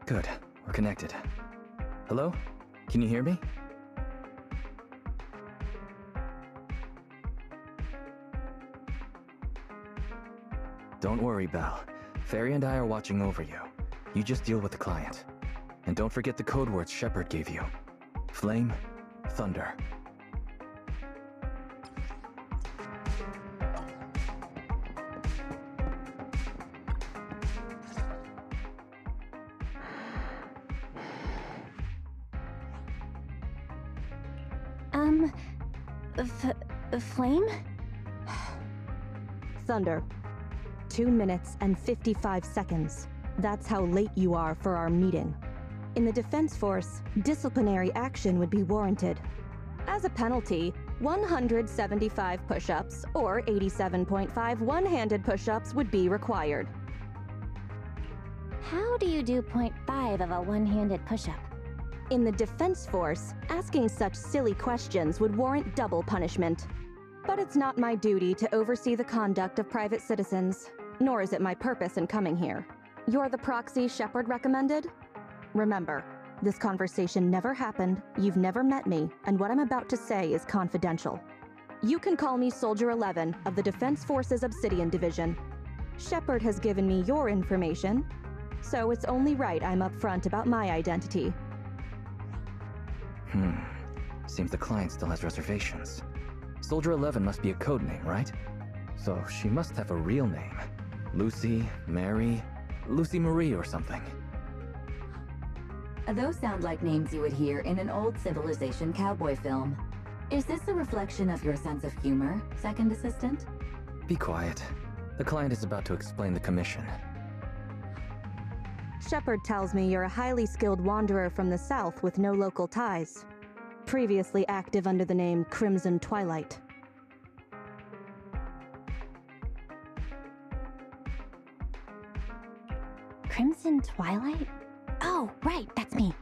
Good. We're connected. Hello? Can you hear me? Don't worry, Belle. Fairy and I are watching over you. You just deal with the client. And don't forget the code words Shepard gave you. Flame, thunder. Flame? Thunder. 2 minutes and 55 seconds. That's how late you are for our meeting. In the Defense Force, disciplinary action would be warranted. As a penalty, 175 push-ups or 87.5 one-handed push-ups would be required. How do you do 0.5 of a one-handed push-up? In the Defense Force, asking such silly questions would warrant double punishment. But it's not my duty to oversee the conduct of private citizens, nor is it my purpose in coming here. You're the proxy Shepard recommended? Remember, this conversation never happened, you've never met me, and what I'm about to say is confidential. You can call me Soldier 11 of the Defense Force's Obsidian Division. Shepard has given me your information, so it's only right I'm upfront about my identity. Seems the client still has reservations. Soldier 11 must be a code name, right? So she must have a real name. Lucy, Mary, Lucy Marie or something. Those sound like names you would hear in an old civilization cowboy film. Is this a reflection of your sense of humor, second assistant? Be quiet. The client is about to explain the commission. Shepard tells me you're a highly skilled wanderer from the south with no local ties. Previously active under the name Crimson Twilight. Crimson Twilight? Oh, right, that's me.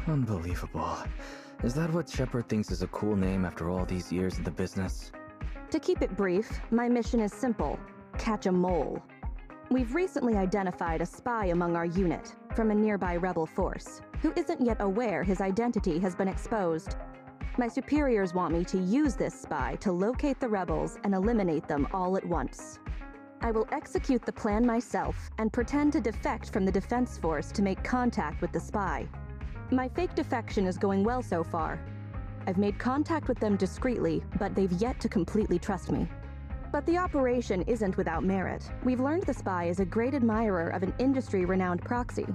Unbelievable. Is that what Shepard thinks is a cool name after all these years in the business? To keep it brief, my mission is simple: catch a mole. We've recently identified a spy among our unit from a nearby rebel force who isn't yet aware his identity has been exposed. My superiors want me to use this spy to locate the rebels and eliminate them all at once. I will execute the plan myself and pretend to defect from the Defense Force to make contact with the spy. My fake defection is going well so far. I've made contact with them discreetly, but they've yet to completely trust me. But the operation isn't without merit. We've learned the spy is a great admirer of an industry-renowned proxy.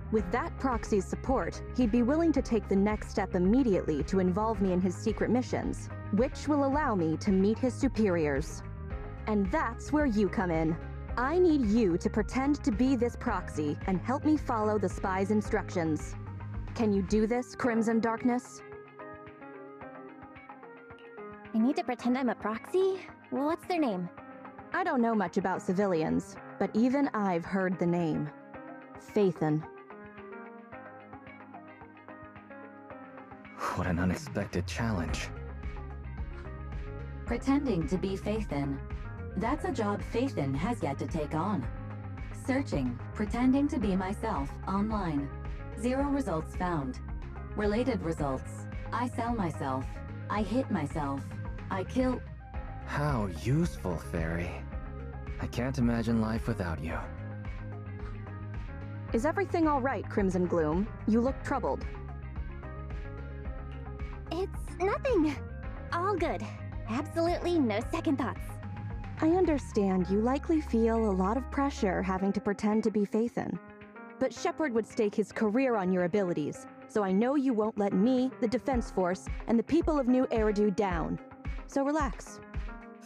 With that proxy's support, he'd be willing to take the next step immediately to involve me in his secret missions, which will allow me to meet his superiors. And that's where you come in. I need you to pretend to be this proxy and help me follow the spy's instructions. Can you do this, Crimson Darkness? I need to pretend I'm a proxy? What's their name? I don't know much about civilians, but even I've heard the name. Phaethon. What an unexpected challenge. Pretending to be Phaethon. That's a job Phaethon has yet to take on. Searching, pretending to be myself, online. 0 results found. Related results. I sell myself. I hit myself. I kill... How useful, Fairy. I can't imagine life without you. Is everything all right, Crimson Gloom? You look troubled. It's nothing. All good. Absolutely no second thoughts. I understand you likely feel a lot of pressure having to pretend to be Phaethon. But Shepard would stake his career on your abilities, so I know you won't let me, the Defense Force, and the people of New Eridu down. So relax.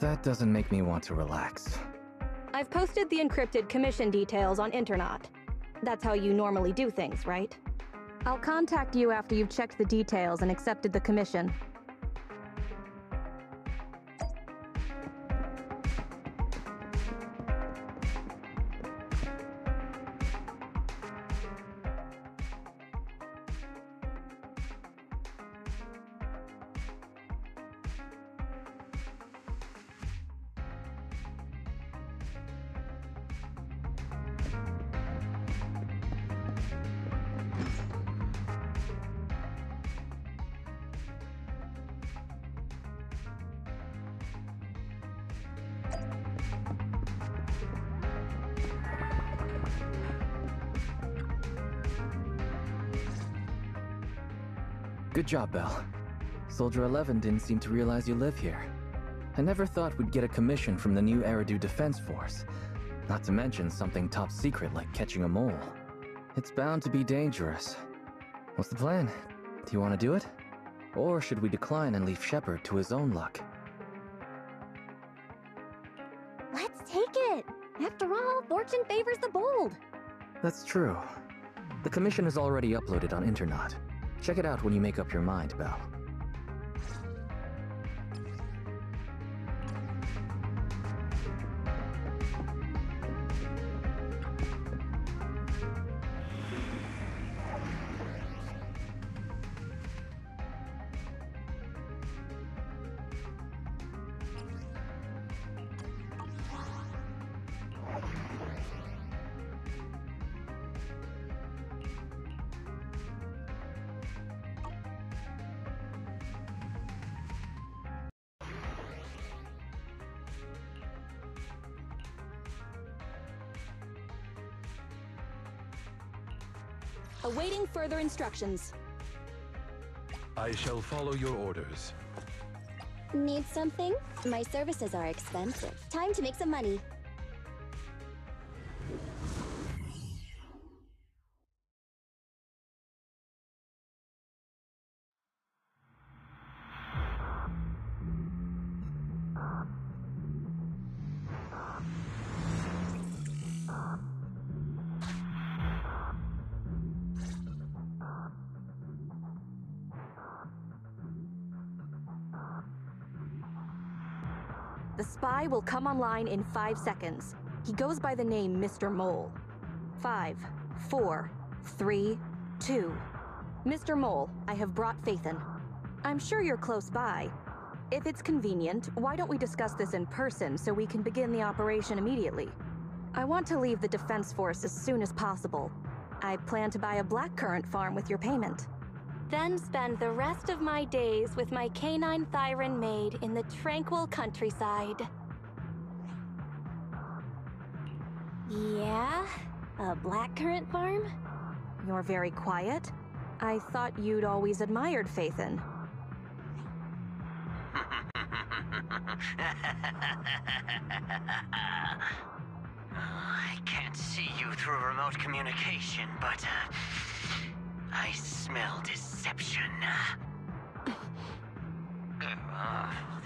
That doesn't make me want to relax. I've posted the encrypted commission details on Internet. That's how you normally do things, right? I'll contact you after you've checked the details and accepted the commission. Good job, Belle. Soldier 11 didn't seem to realize you live here. I never thought we'd get a commission from the new Eridu Defense Force. Not to mention something top secret like catching a mole. It's bound to be dangerous. What's the plan? Do you want to do it? Or should we decline and leave Shepard to his own luck? Let's take it! After all, fortune favors the bold. That's true. The commission is already uploaded on Internet. Check it out when you make up your mind, Belle. Awaiting further instructions. I shall follow your orders. Need something? My services are expensive. Time to make some money. The spy will come online in 5 seconds. He goes by the name Mr. Mole. 5, 4, 3, 2. Mr. Mole, I have brought Phaethon. I'm sure you're close by. If it's convenient, why don't we discuss this in person so we can begin the operation immediately? I want to leave the Defense Force as soon as possible. I plan to buy a blackcurrant farm with your payment. Then spend the rest of my days with my canine Thyron maid in the tranquil countryside. Yeah? A blackcurrant farm? You're very quiet. I thought you'd always admired Phaethon. I can't see you through remote communication, but I smell deception.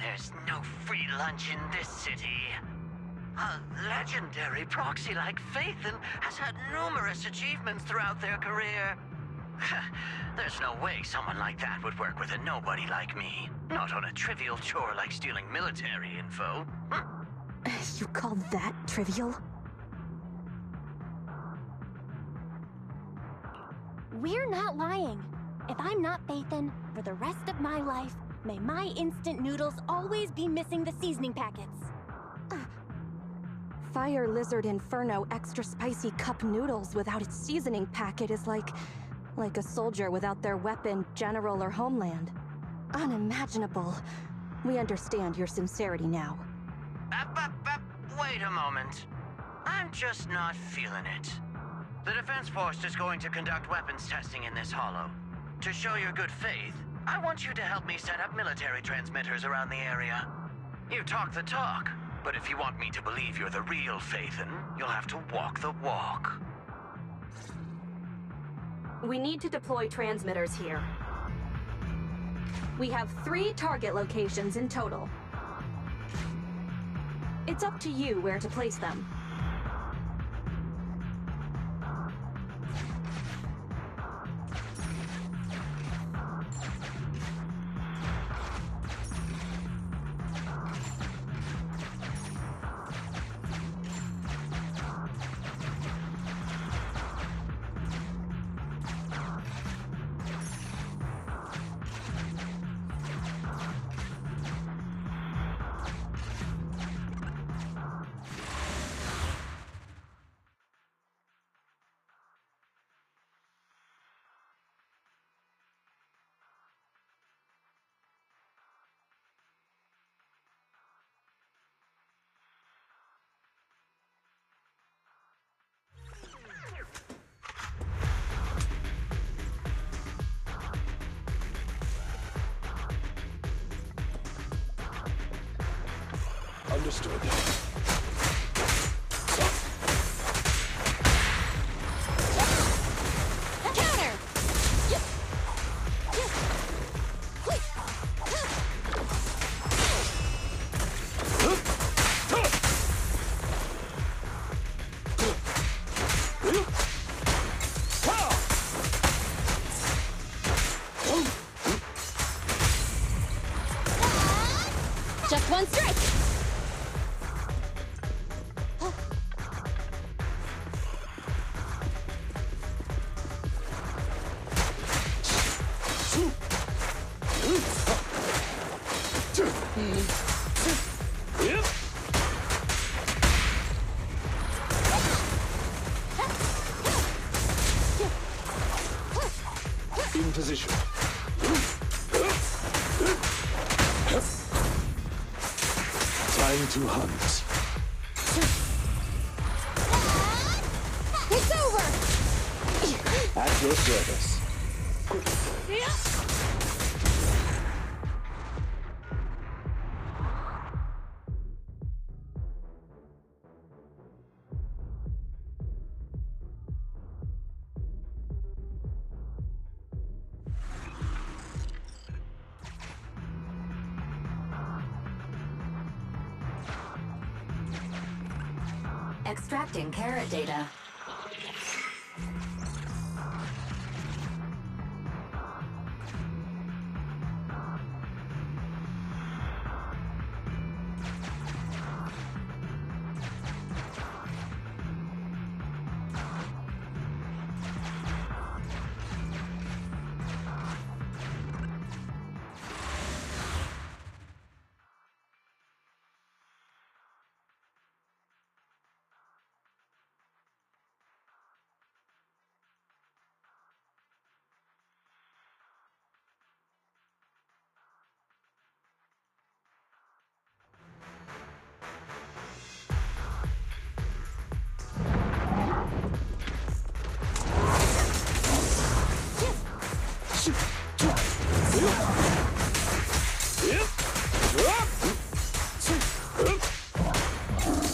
There's no free lunch in this city. A legendary proxy like Phaethon has had numerous achievements throughout their career. There's no way someone like that would work with a nobody like me. Not on a trivial chore like stealing military info. You call that trivial? We're not lying. If I'm not Phaethon, for the rest of my life, may my instant noodles always be missing the seasoning packets. Fire Lizard Inferno extra spicy cup noodles without its seasoning packet is like a soldier without their weapon, general, or homeland. Unimaginable. We understand your sincerity now. Wait a moment. I'm just not feeling it. The Defense Force is going to conduct weapons testing in this holo. To show your good faith, I want you to help me set up military transmitters around the area. You talk the talk, but if you want me to believe you're the real Phaethon, you'll have to walk the walk. We need to deploy transmitters here. We have 3 target locations in total. It's up to you where to place them. Understood. Counter! Just one strike! In position. Time to hunt. It's over! At your service. Extracting carrot data.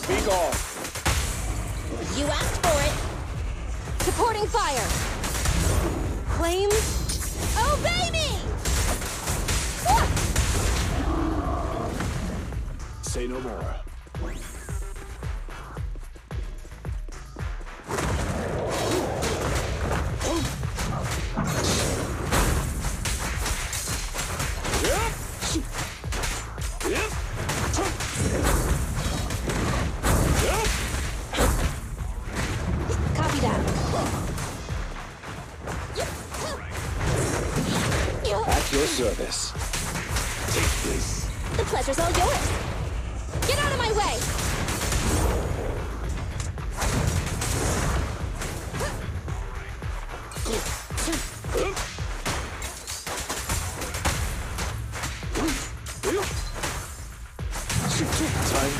Be gone. You asked for it! Supporting fire! Flames, obey me! Say no more. Copy that. At your service. Take this. The pleasure's all yours. Get out of my way! Time.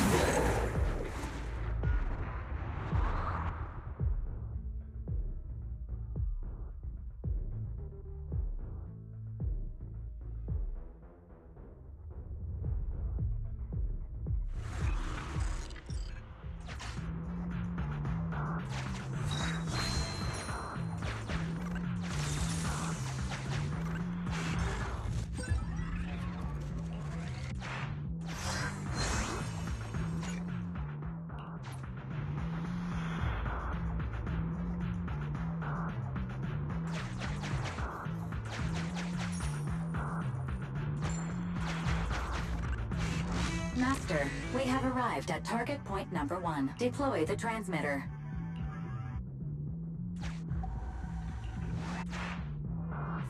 Master, we have arrived at target point number 1. Deploy the transmitter.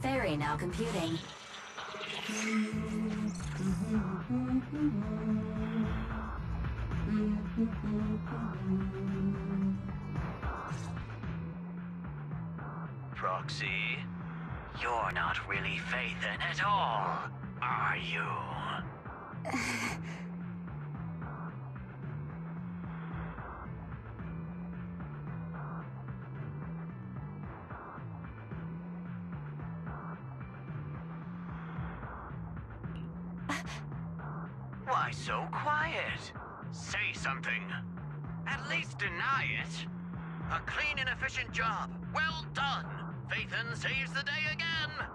Ferry now computing. Proxy, you're not really Phaethon at all, are you? Why so quiet? Say something. At least deny it. A clean and efficient job. Well done. Phaethon saves the day again.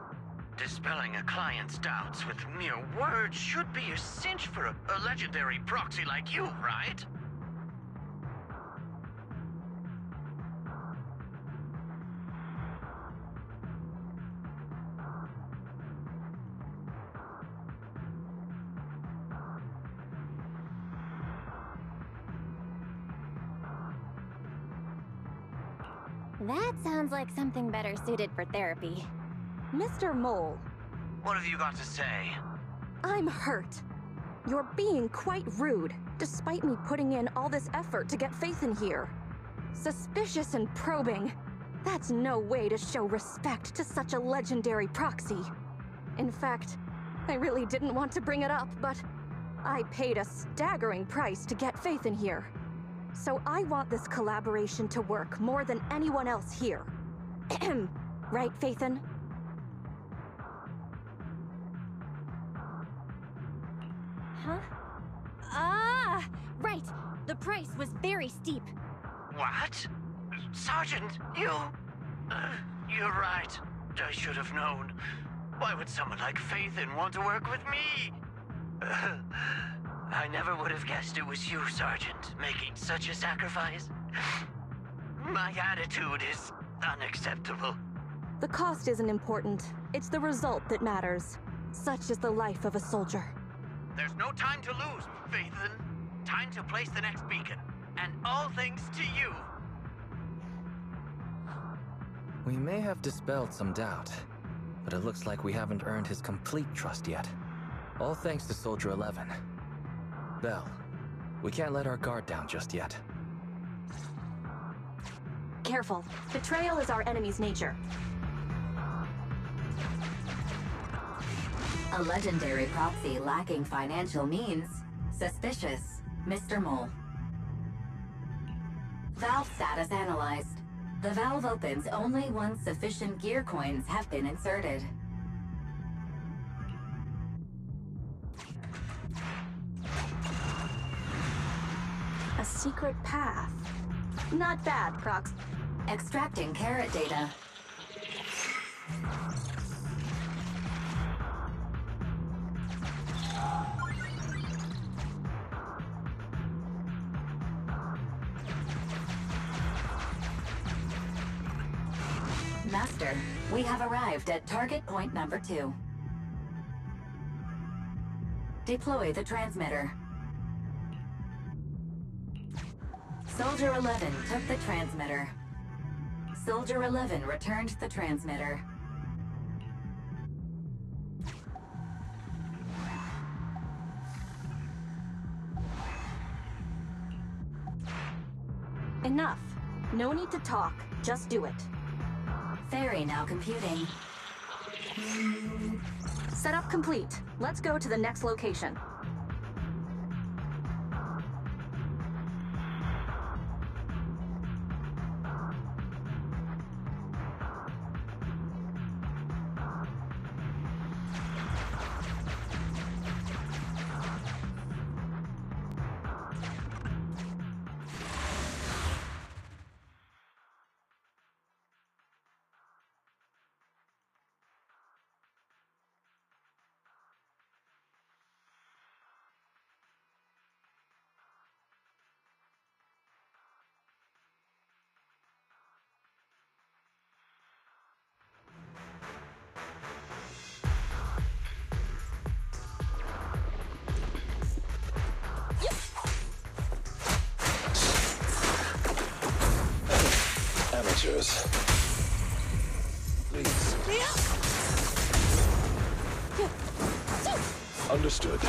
Dispelling a client's doubts with mere words should be a cinch for a legendary proxy like you, right? That sounds like something better suited for therapy. Mr. Mole, What have you got to say? I'm hurt. You're being quite rude, despite me putting in all this effort to get Phaethon here. Suspicious and probing. That's no way to show respect to such a legendary proxy. In fact, I really didn't want to bring it up, but I paid a staggering price to get Phaethon here. So I want this collaboration to work more than anyone else here. Right, Phaethon? Huh? Ah! Right! The price was very steep. What? Sergeant, you... you're right. I should have known. Why would someone like Phaethon want to work with me? I never would have guessed it was you, Sergeant, making such a sacrifice. My attitude is unacceptable. The cost isn't important. It's the result that matters. Such is the life of a soldier. There's no time to lose, Phaethon. Time to place the next beacon. And all thanks to you. We may have dispelled some doubt, but it looks like we haven't earned his complete trust yet. All thanks to Soldier 11. Bell, we can't let our guard down just yet. Careful. Betrayal is our enemy's nature. A legendary proxy lacking financial means. Suspicious, Mr. Mole. Valve status analyzed. The valve opens only once sufficient gear coins have been inserted. A secret path. Not bad, Prox. Extracting carrot data. Master, we have arrived at target point number 2. Deploy the transmitter. Soldier 11 took the transmitter. Soldier 11 returned the transmitter. Enough. No need to talk. Just do it. Ferry now computing. Setup complete. Let's go to the next location. Amateurs. Please. Understood.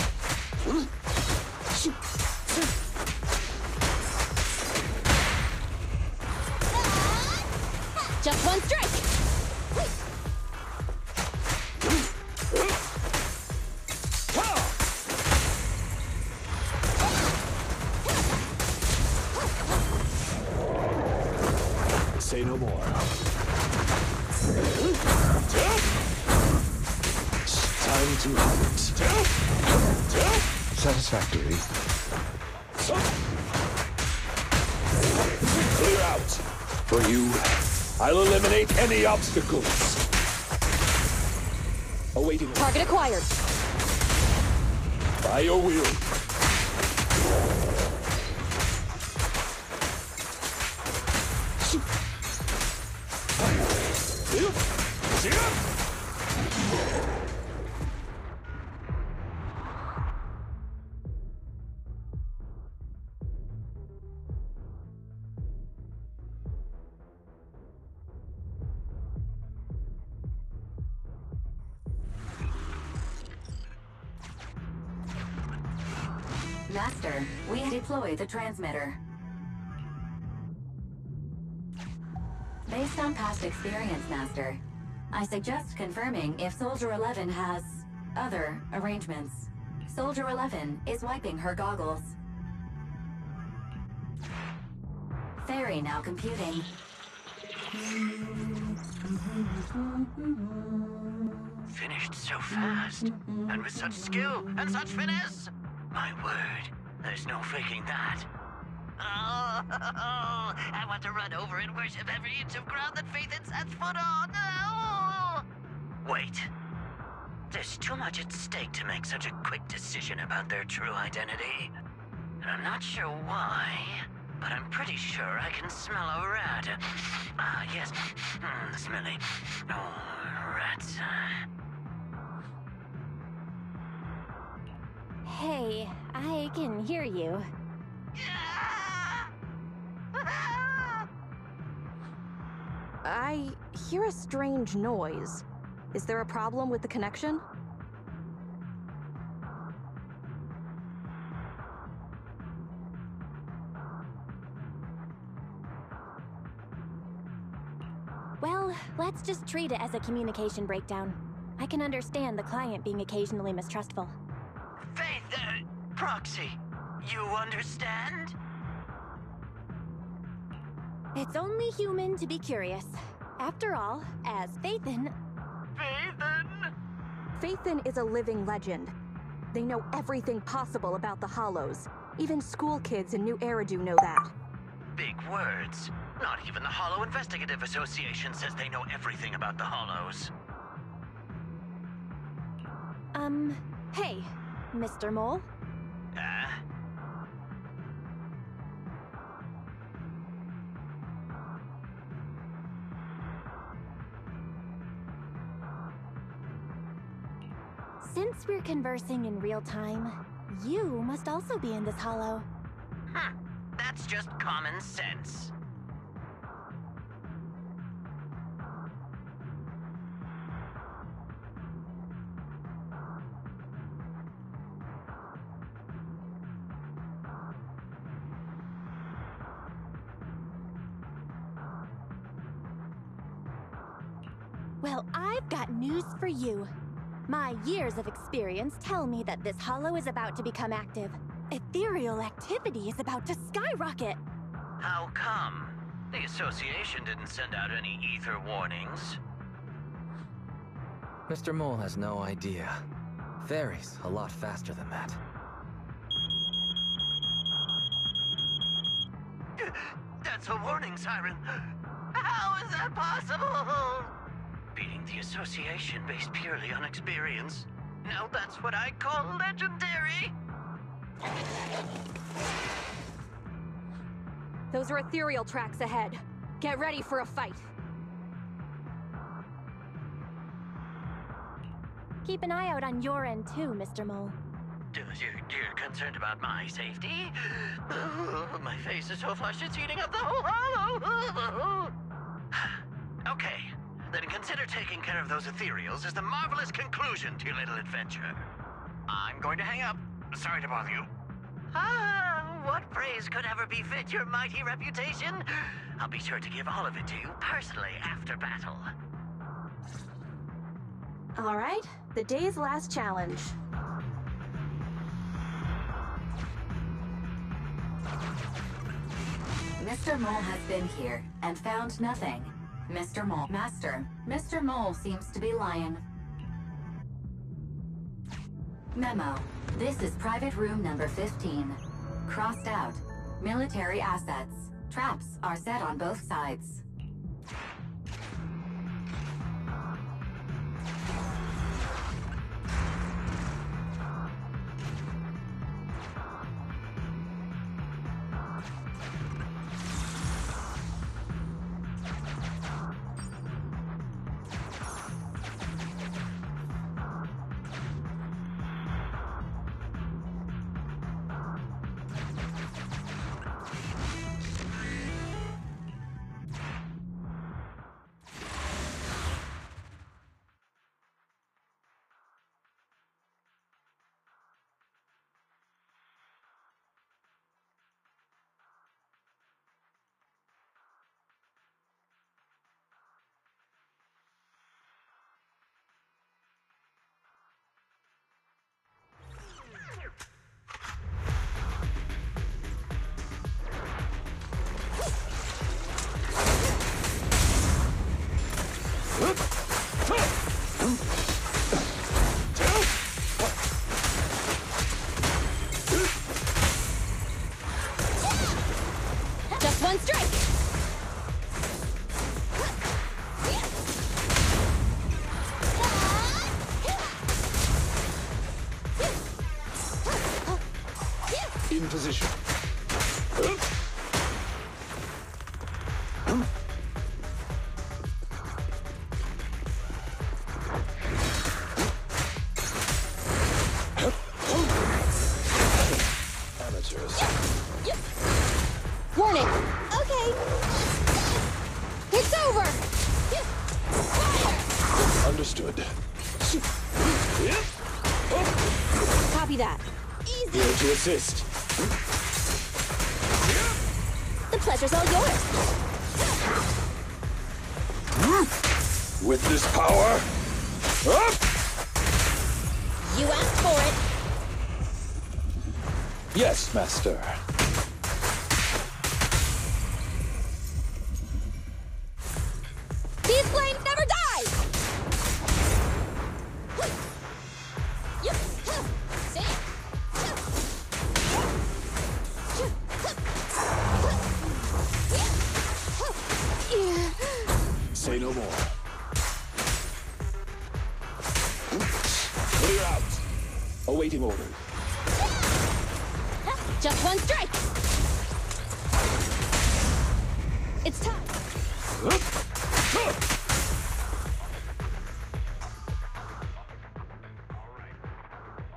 Just one strike! Say no more. Time to hunt. Satisfactory. Clear out. For you, I'll eliminate any obstacles. Awaiting. Target acquired. By your will. Master, we deploy the transmitter. Based on past experience, Master, I suggest confirming if Soldier 11 has other arrangements. Soldier 11 is wiping her goggles. Fairy now computing. Finished so fast, and with such skill and such finesse. My word, there's no faking that. Oh, I want to run over and worship every inch of ground that Phaethon sets foot on. Oh. Wait. There's too much at stake to make such a quick decision about their true identity. And I'm not sure why, but I'm pretty sure I can smell a rat. Ah, yes. The smelly. Oh, rats. Hey, I can hear you. I hear a strange noise. Is there a problem with the connection? Well, let's just treat it as a communication breakdown. I can understand the client being occasionally mistrustful. Faith, Proxy, you understand? It's only human to be curious. After all, as Phaethon... Phaethon? Phaethon is a living legend. They know everything possible about the Hollows. Even school kids in New Eridu know that. Big words. Not even the Holo Investigative Association says they know everything about the Hollows. Hey, Mr. Mole? Since we're conversing in real time, you must also be in this holo. That's just common sense. Well, I've got news for you. My years of experience tell me that this holo is about to become active. Ethereal activity is about to skyrocket. How come? The association didn't send out any ether warnings. Mr. Mole has no idea. Fairy's a lot faster than that. That's a warning siren. How is that possible? Beating the association based purely on experience. Now that's what I call legendary. Those are ethereal tracks ahead. Get ready for a fight. Keep an eye out on your end too, Mr. Mole. You're concerned about my safety? My face is so flushed it's eating up the whole hollow. Okay, then consider taking care of those ethereals as the marvelous conclusion to your little adventure. I'm going to hang up. Sorry to bother you. What praise could ever befit your mighty reputation? I'll be sure to give all of it to you personally after battle. All right, the day's last challenge. Mr. Mole has been here and found nothing. Mr. Mole, Master, Mr. Mole seems to be lying. Memo. This is private room number 15. Crossed out. Military assets. Traps are set on both sides. Just one strike! In position. Amateurs. Warning! Okay! It's over! Fire! Understood. Copy that. Easy! Here to assist. The pleasure's all yours! With this power, up! You asked for it! Yes, Master. These flames never die! Say no more. Clear out. Awaiting orders. Just one strike! It's time!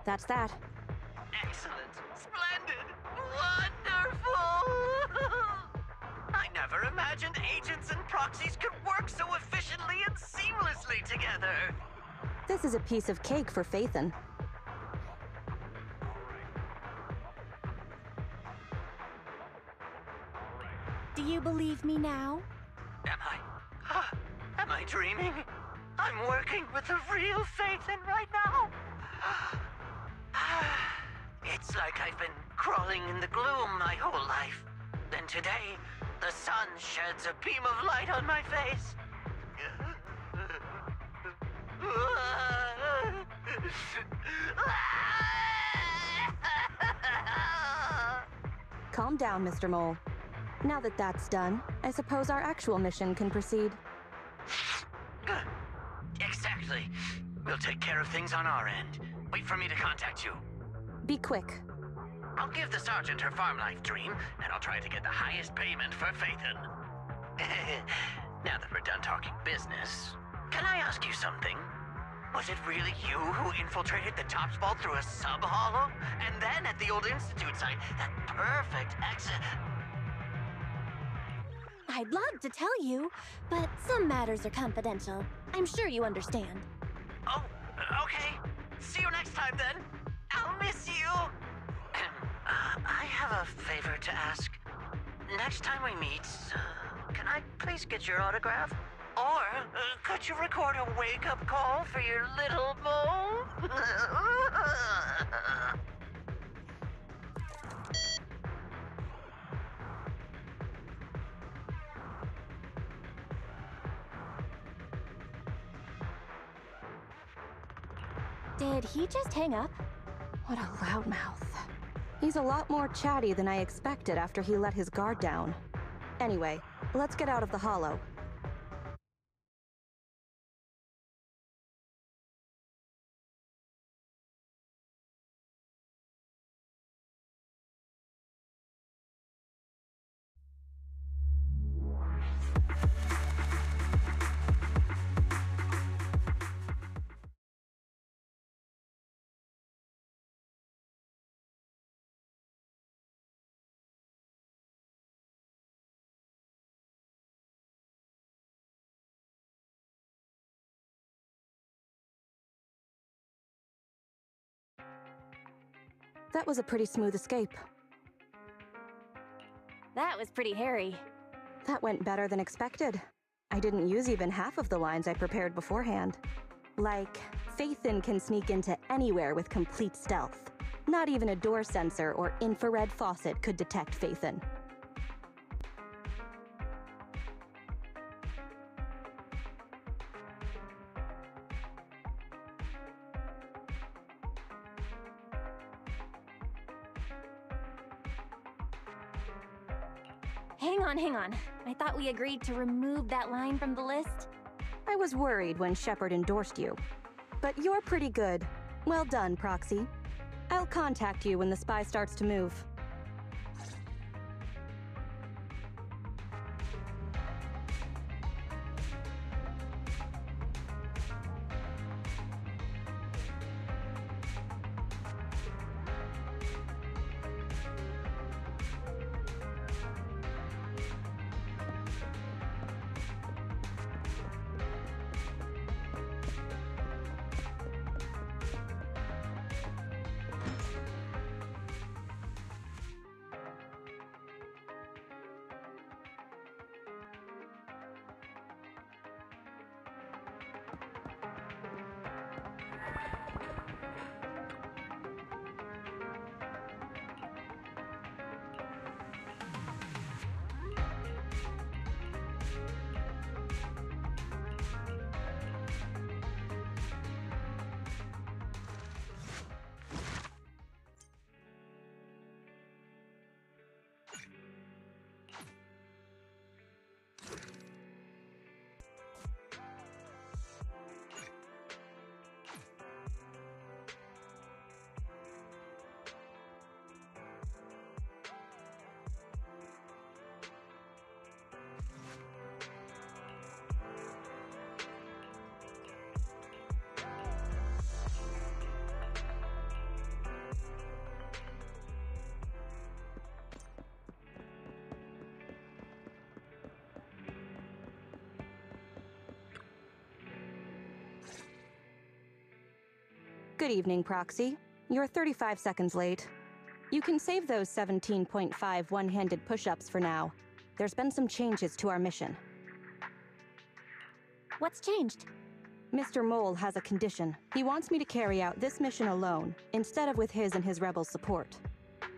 That's that. Excellent. Splendid. Wonderful. I never imagined agents and proxies could work so efficiently and seamlessly together. This is a piece of cake for Phaethon. Do you believe me now? Am I dreaming? I'm working with the real Phaethon right now. It's like I've been crawling in the gloom my whole life. Then today, the sun sheds a beam of light on my face. Calm down, Mr. Mole. Now that that's done, I suppose our actual mission can proceed. Exactly. We'll take care of things on our end. Wait for me to contact you. Be quick. I'll give the sergeant her farm life dream, and I'll try to get the highest payment for Phaethon. Now that we're done talking business, can I ask you something? Was it really you who infiltrated the Tops Vault through a sub-holo? And then at the old Institute site, that perfect exit... I'd love to tell you, but some matters are confidential. I'm sure you understand. Oh, okay. See you next time, then. I'll miss you. I have a favor to ask. Next time we meet, can I please get your autograph? Or could you record a wake-up call for your little mole? Did he just hang up? What a loudmouth. He's a lot more chatty than I expected after he let his guard down. Anyway, let's get out of the holo. That was a pretty smooth escape. That was pretty hairy. That went better than expected. I didn't use even half of the lines I prepared beforehand. Like, Faithin can sneak into anywhere with complete stealth. Not even a door sensor or infrared faucet could detect Faithin. Hang on. I thought we agreed to remove that line from the list. I was worried when Shepard endorsed you. But you're pretty good. Well done, Proxy. I'll contact you when the spy starts to move. Good evening, Proxy. You're 35 seconds late. You can save those 17.5 one-handed push-ups for now. There's been some changes to our mission. What's changed? Mr. Mole has a condition. He wants me to carry out this mission alone, instead of with his and his rebel support.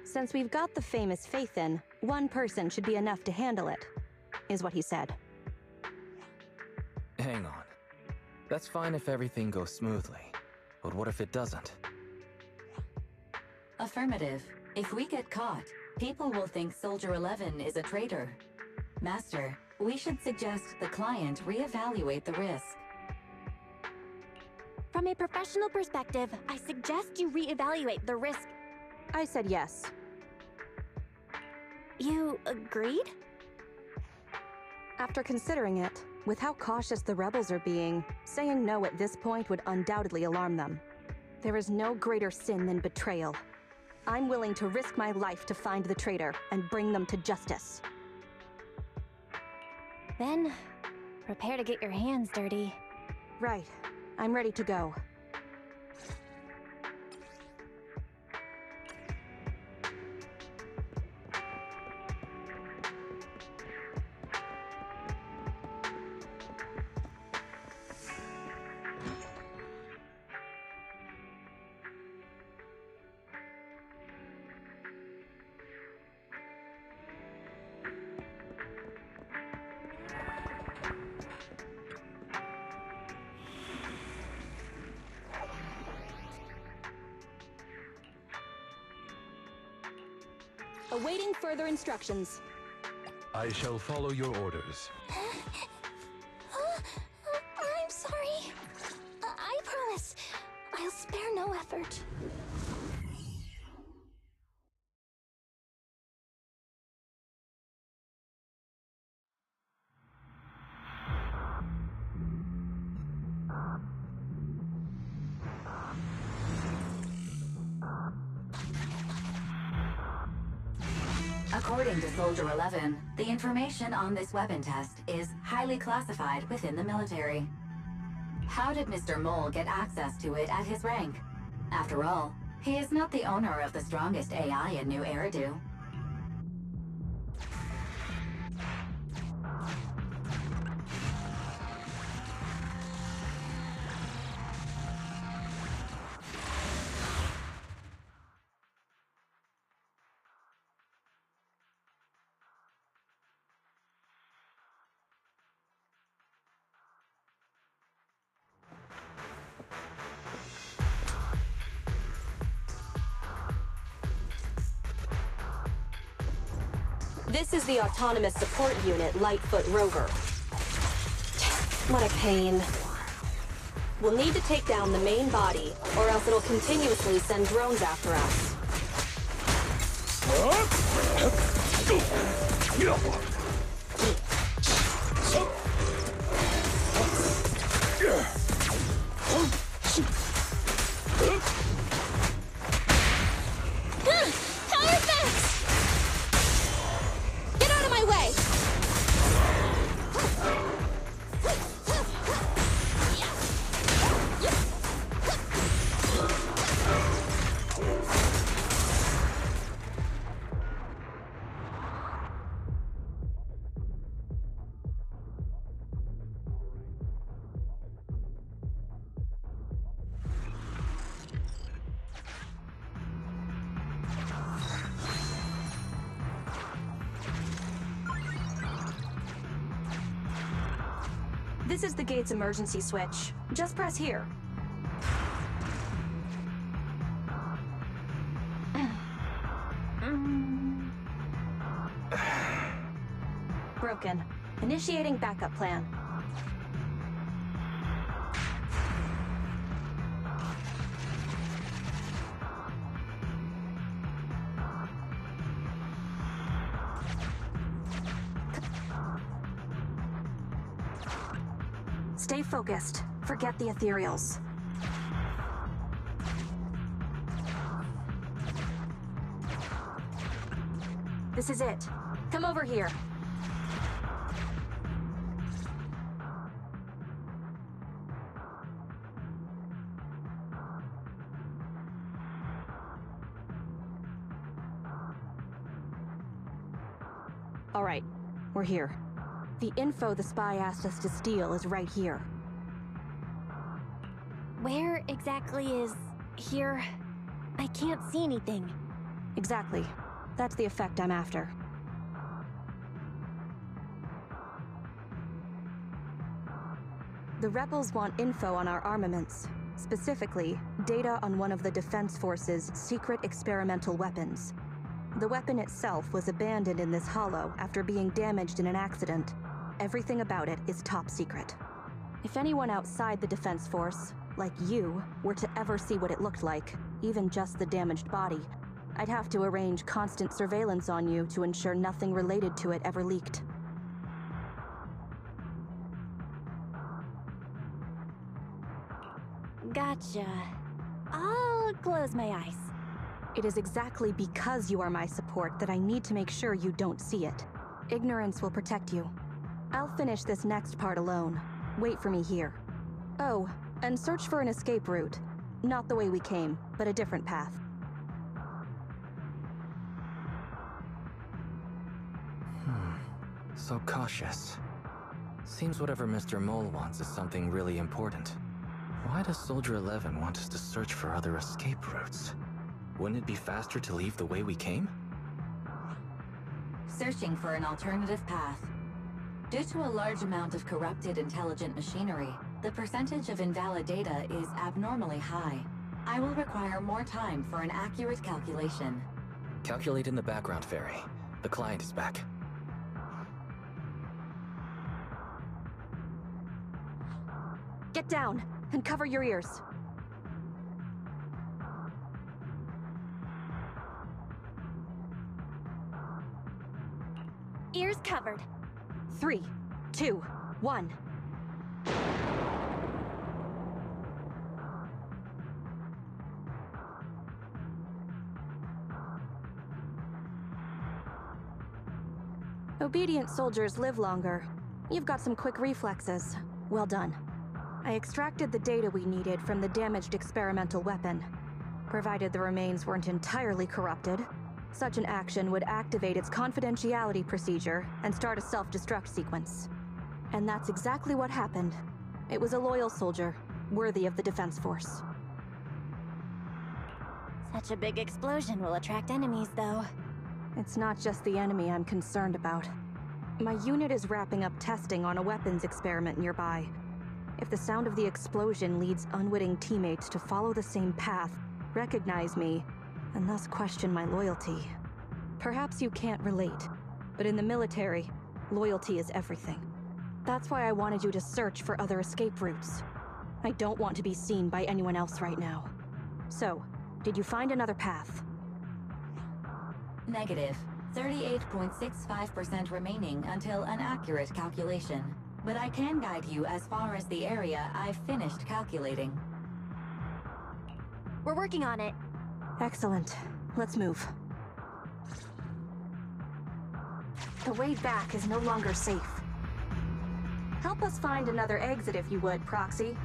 Since we've got the famous Faithin, one person should be enough to handle it, is what he said. Hang on. That's fine if everything goes smoothly. But what if it doesn't? Affirmative. If we get caught, people will think Soldier 11 is a traitor. Master, we should suggest the client reevaluate the risk. From a professional perspective, I suggest you reevaluate the risk. I said yes. You agreed? After considering it, with how cautious the rebels are being, saying no at this point would undoubtedly alarm them. There is no greater sin than betrayal. I'm willing to risk my life to find the traitor and bring them to justice. Then, prepare to get your hands dirty. Right. I'm ready to go. Awaiting further instructions. I shall follow your orders. I'm sorry. I promise. I'll spare no effort. According to Soldier 11, the information on this weapon test is highly classified within the military. How did Mr. Mole get access to it at his rank? After all, he is not the owner of the strongest AI in New Eridu. This is the Autonomous Support Unit Lightfoot Rover. What a pain. We'll need to take down the main body, or else it'll continuously send drones after us. This is the gate's emergency switch. Just press here. Broken. Initiating backup plan. Stay focused. Forget the ethereals. This is it. Come over here. All right, we're here. The info the spy asked us to steal is right here. Where exactly is here? I can't see anything. Exactly. That's the effect I'm after. The rebels want info on our armaments. Specifically, data on one of the Defense Force's secret experimental weapons. The weapon itself was abandoned in this holo after being damaged in an accident. Everything about it is top secret. If anyone outside the Defense Force, like you, were to ever see what it looked like, even just the damaged body, I'd have to arrange constant surveillance on you to ensure nothing related to it ever leaked. Gotcha. I'll close my eyes. It is exactly because you are my support that I need to make sure you don't see it. Ignorance will protect you. I'll finish this next part alone. Wait for me here. Oh, and search for an escape route. Not the way we came, but a different path. So cautious. Seems whatever Mr. Mole wants is something really important. Why does Soldier 11 want us to search for other escape routes? Wouldn't it be faster to leave the way we came? Searching for an alternative path. Due to a large amount of corrupted intelligent machinery, the percentage of invalid data is abnormally high. I will require more time for an accurate calculation. Calculate in the background, Fairy. The client is back. Get down and cover your ears. Ears covered. 3, 2, 1. Obedient soldiers live longer. You've got some quick reflexes. Well done. I extracted the data we needed from the damaged experimental weapon. Provided the remains weren't entirely corrupted, such an action would activate its confidentiality procedure and start a self-destruct sequence. And that's exactly what happened. It was a loyal soldier, worthy of the Defense Force. Such a big explosion will attract enemies, though. It's not just the enemy I'm concerned about. My unit is wrapping up testing on a weapons experiment nearby. If the sound of the explosion leads unwitting teammates to follow the same path, recognize me, and thus question my loyalty. Perhaps you can't relate, but in the military, loyalty is everything. That's why I wanted you to search for other escape routes. I don't want to be seen by anyone else right now. So, did you find another path? Negative. 38.65% remaining until an accurate calculation. But I can guide you as far as the area I've finished calculating. We're working on it. Excellent. Let's move. The way back is no longer safe. Help us find another exit if you would, Proxy.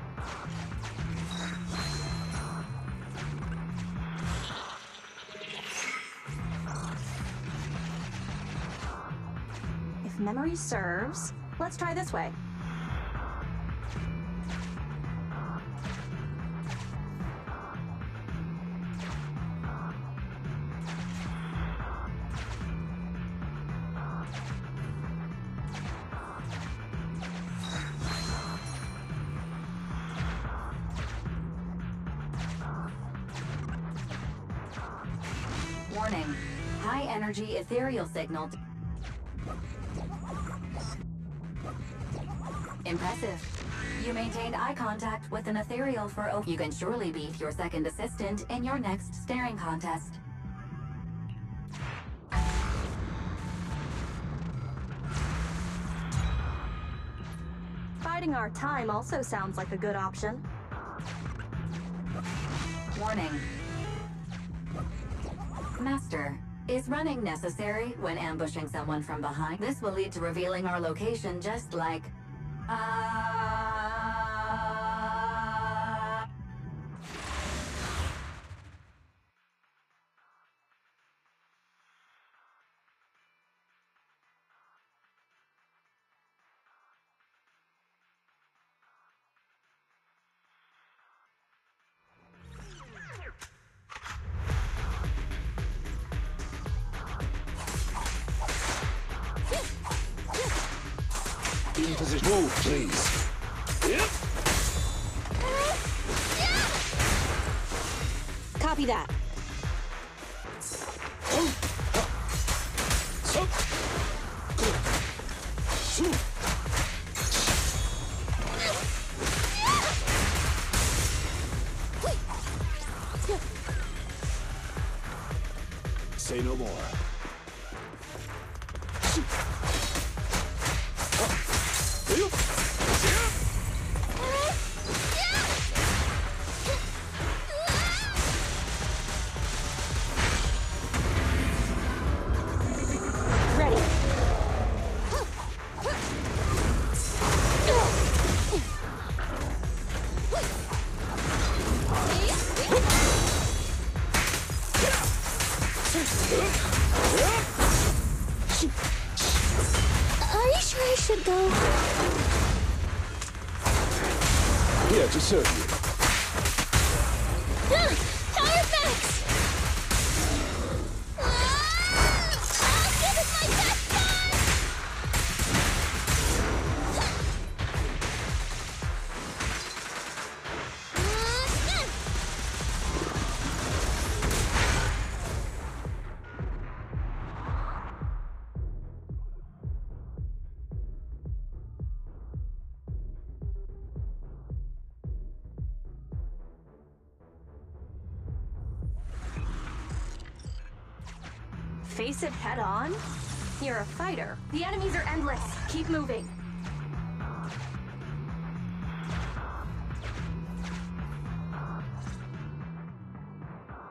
If memory serves, let's try this way. Warning. High energy ethereal signal. Impressive. You maintained eye contact with an ethereal for you can surely beat your second assistant in your next staring contest. Biding our time also sounds like a good option. Warning. Master, is running necessary when ambushing someone from behind? This will lead to revealing our location just like... In position. Move, please. Yep. Copy that. Say no more. Are you sure I should go? Here to serve you. Power max! I'll give it my best shot! face it head on? You're a fighter. The enemies are endless. Keep moving.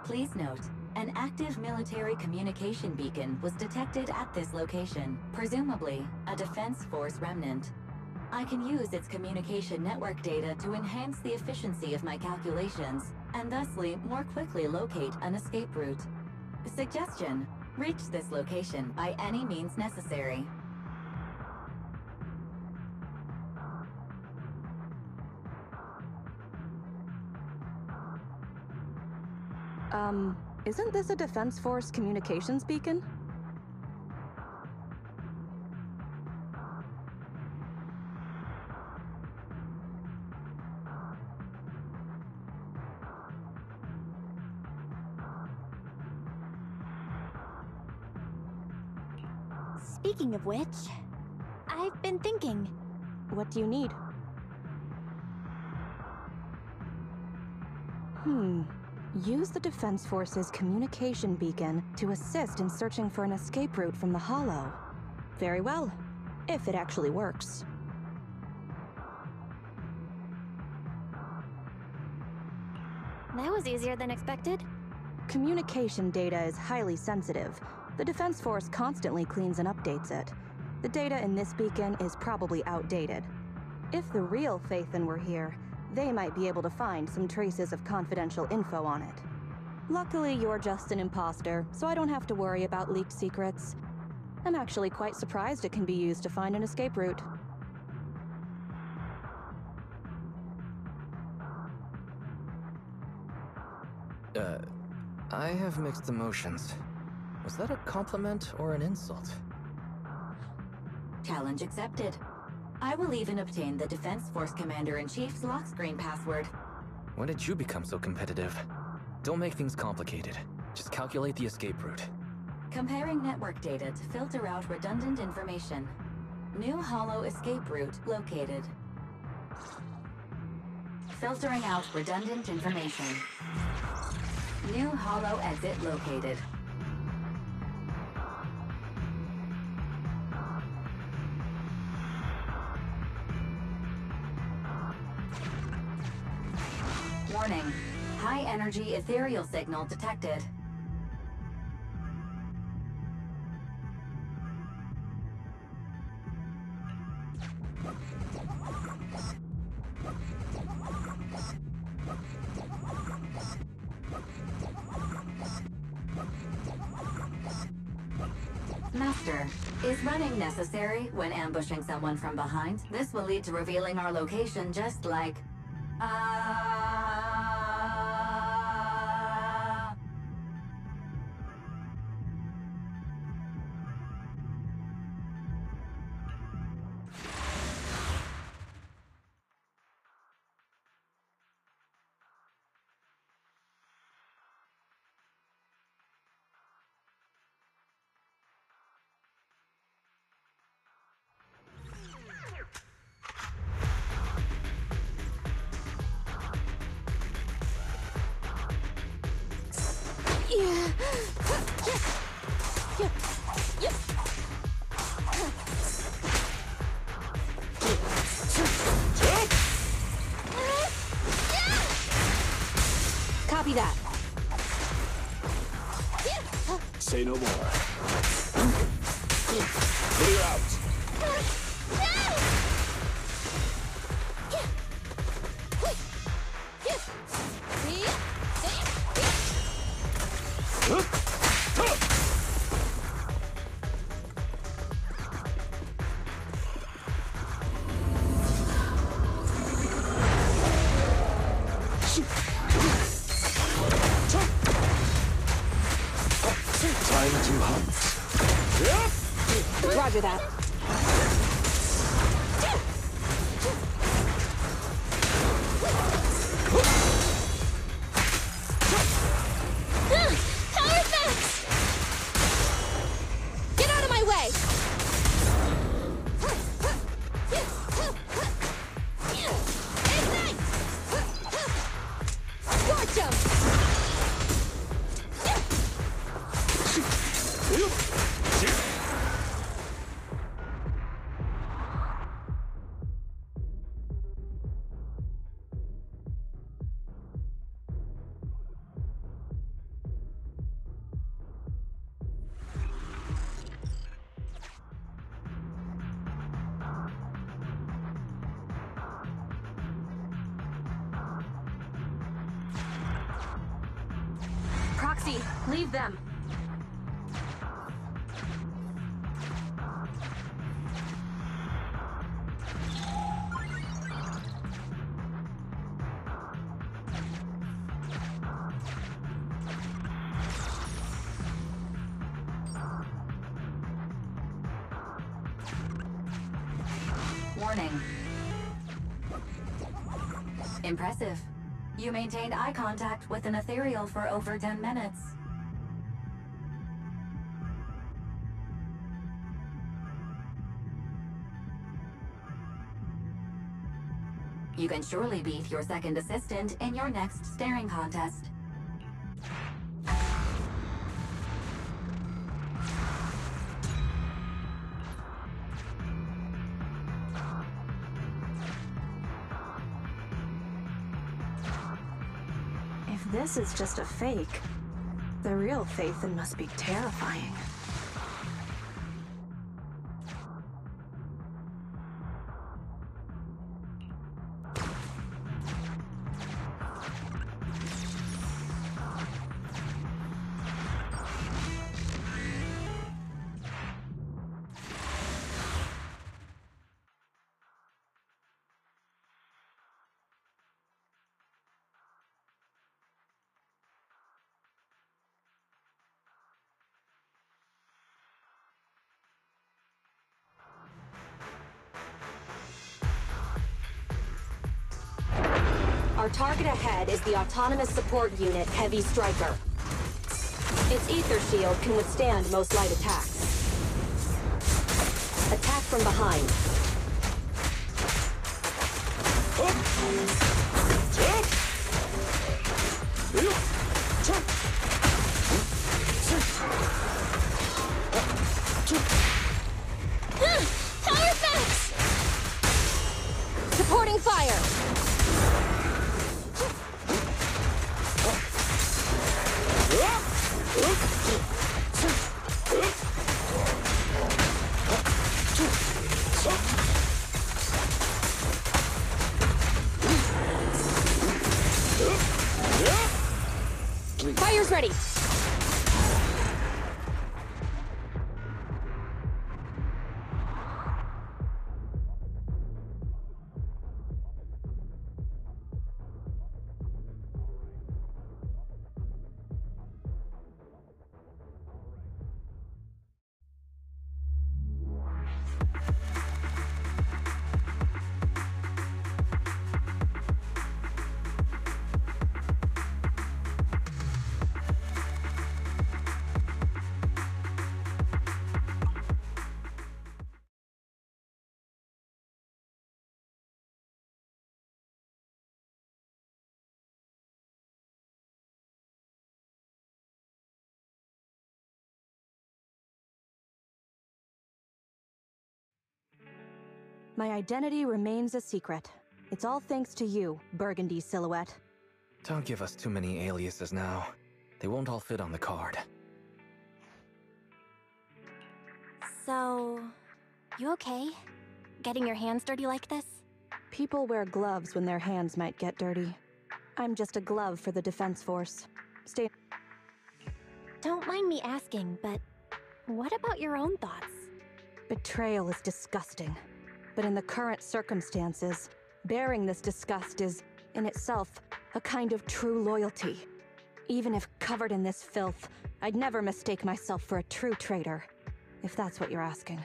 Please note, an active military communication beacon was detected at this location, presumably a Defense Force remnant. I can use its communication network data to enhance the efficiency of my calculations, and thusly more quickly locate an escape route. Suggestion: reach this location by any means necessary. Isn't this a Defense Force communications beacon? Speaking of which, I've been thinking. What do you need? Use the Defense Force's communication beacon to assist in searching for an escape route from the holo. Very well, if it actually works. That was easier than expected. Communication data is highly sensitive. The Defense Force constantly cleans and updates it. The data in this beacon is probably outdated. If the real Phaethon were here, they might be able to find some traces of confidential info on it. Luckily, you're just an imposter, so I don't have to worry about leaked secrets. I'm actually quite surprised it can be used to find an escape route. I have mixed emotions. Was that a compliment or an insult? Challenge accepted. I will even obtain the Defense Force Commander-in-Chief's lock screen password. When did you become so competitive? Don't make things complicated. Just calculate the escape route. Comparing network data to filter out redundant information. New holo escape route located. Filtering out redundant information. New holo exit located. Warning. High energy ethereal signal detected. Master, is running necessary when ambushing someone from behind? This will lead to revealing our location just like... Copy that. Say no more. Clear out. Time to hunt. Roger that. Power max! Get out of my way! Ignite! Scorch 'em! Yep. Mercy, leave them. Warning. Impressive. You maintained eye contact with an ethereal for over 10 minutes. You can surely beat your second assistant in your next staring contest. If this is just a fake, the real Phaethon must be terrifying. Our target ahead is the Autonomous Support Unit Heavy Striker. Its ether shield can withstand most light attacks. Attack from behind. Power max! Supporting fire! Fire's ready! My identity remains a secret. It's all thanks to you, Burgundy Silhouette. Don't give us too many aliases now. They won't all fit on the card. So, you okay? Getting your hands dirty like this? People wear gloves when their hands might get dirty. I'm just a glove for the Defense Force. Stay. Don't mind me asking, but what about your own thoughts? Betrayal is disgusting. But in the current circumstances, bearing this disgust is, in itself, a kind of true loyalty. Even if covered in this filth, I'd never mistake myself for a true traitor, if that's what you're asking.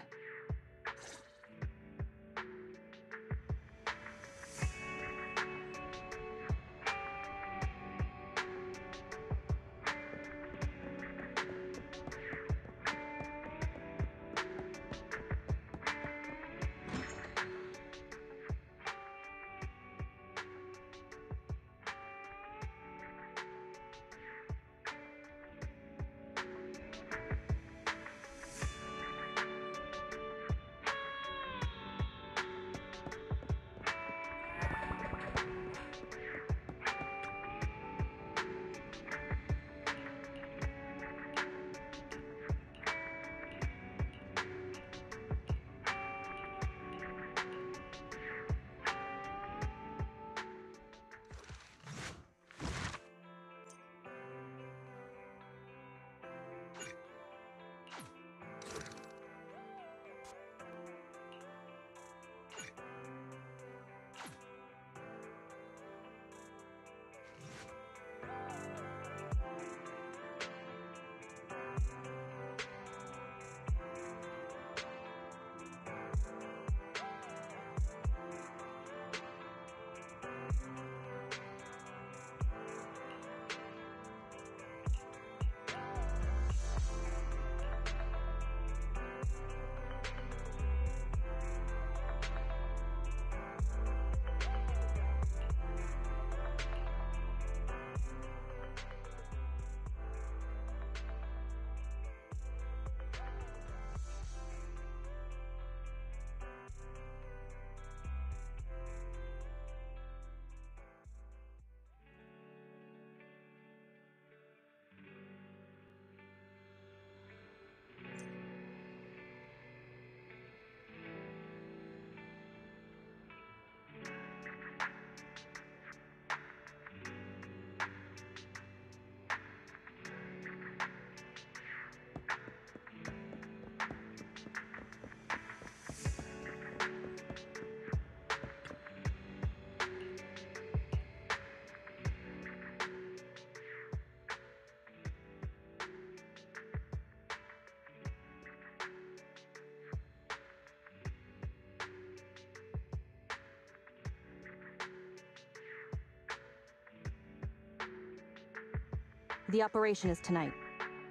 The operation is tonight.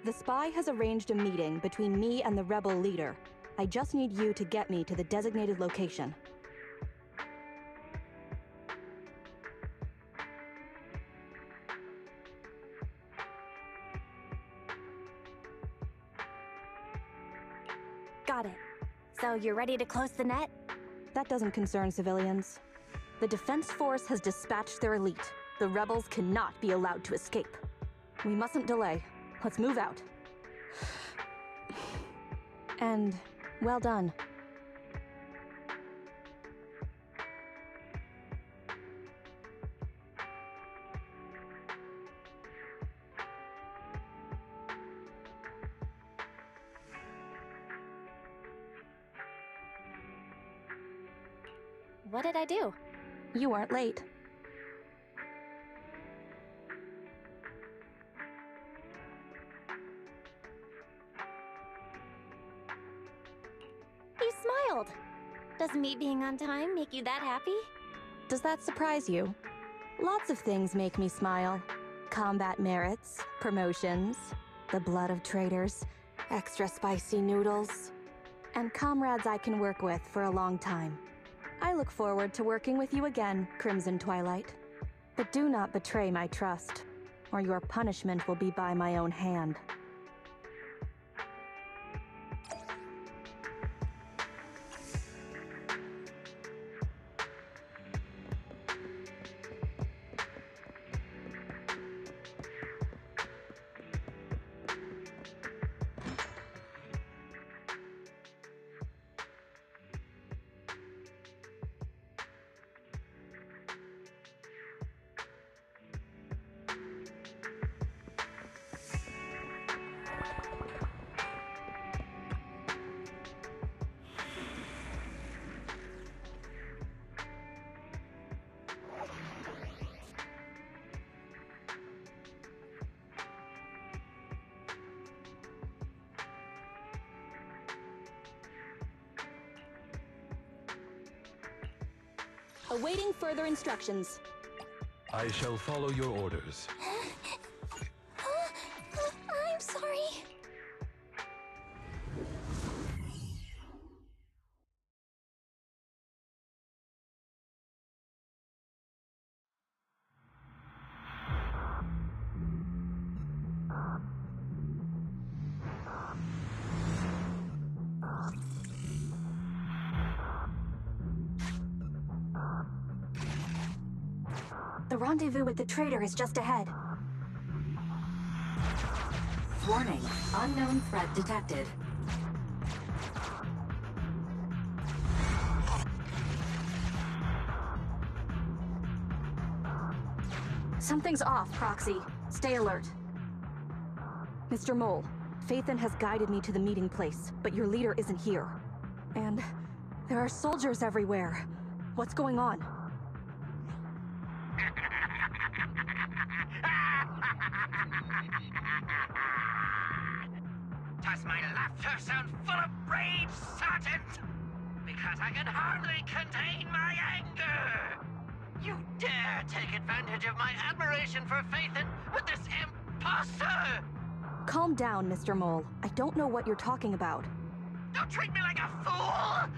The spy has arranged a meeting between me and the rebel leader. I just need you to get me to the designated location. Got it. So you're ready to close the net? That doesn't concern civilians. The Defense Force has dispatched their elite. The rebels cannot be allowed to escape. We mustn't delay. Let's move out. And well done. What did I do? You weren't late. You smiled. Does me being on time make you that happy? Does that surprise you? Lots of things make me smile. Combat merits, promotions, the blood of traitors, extra spicy noodles, and comrades I can work with for a long time. I look forward to working with you again, Crimson Twilight. But do not betray my trust, or your punishment will be by my own hand. Awaiting further instructions. I shall follow your orders. I'm sorry. The rendezvous with the traitor is just ahead. Warning, unknown threat detected. Something's off, Proxy. Stay alert. Mr. Mole, Phaethon has guided me to the meeting place, but your leader isn't here. And there are soldiers everywhere. What's going on? Does my laughter sound full of rage, Sergeant? Because I can hardly contain my anger! You dare take advantage of my admiration for Phaethon with this imposter! Calm down, Mr. Mole. I don't know what you're talking about. Don't treat me like a fool!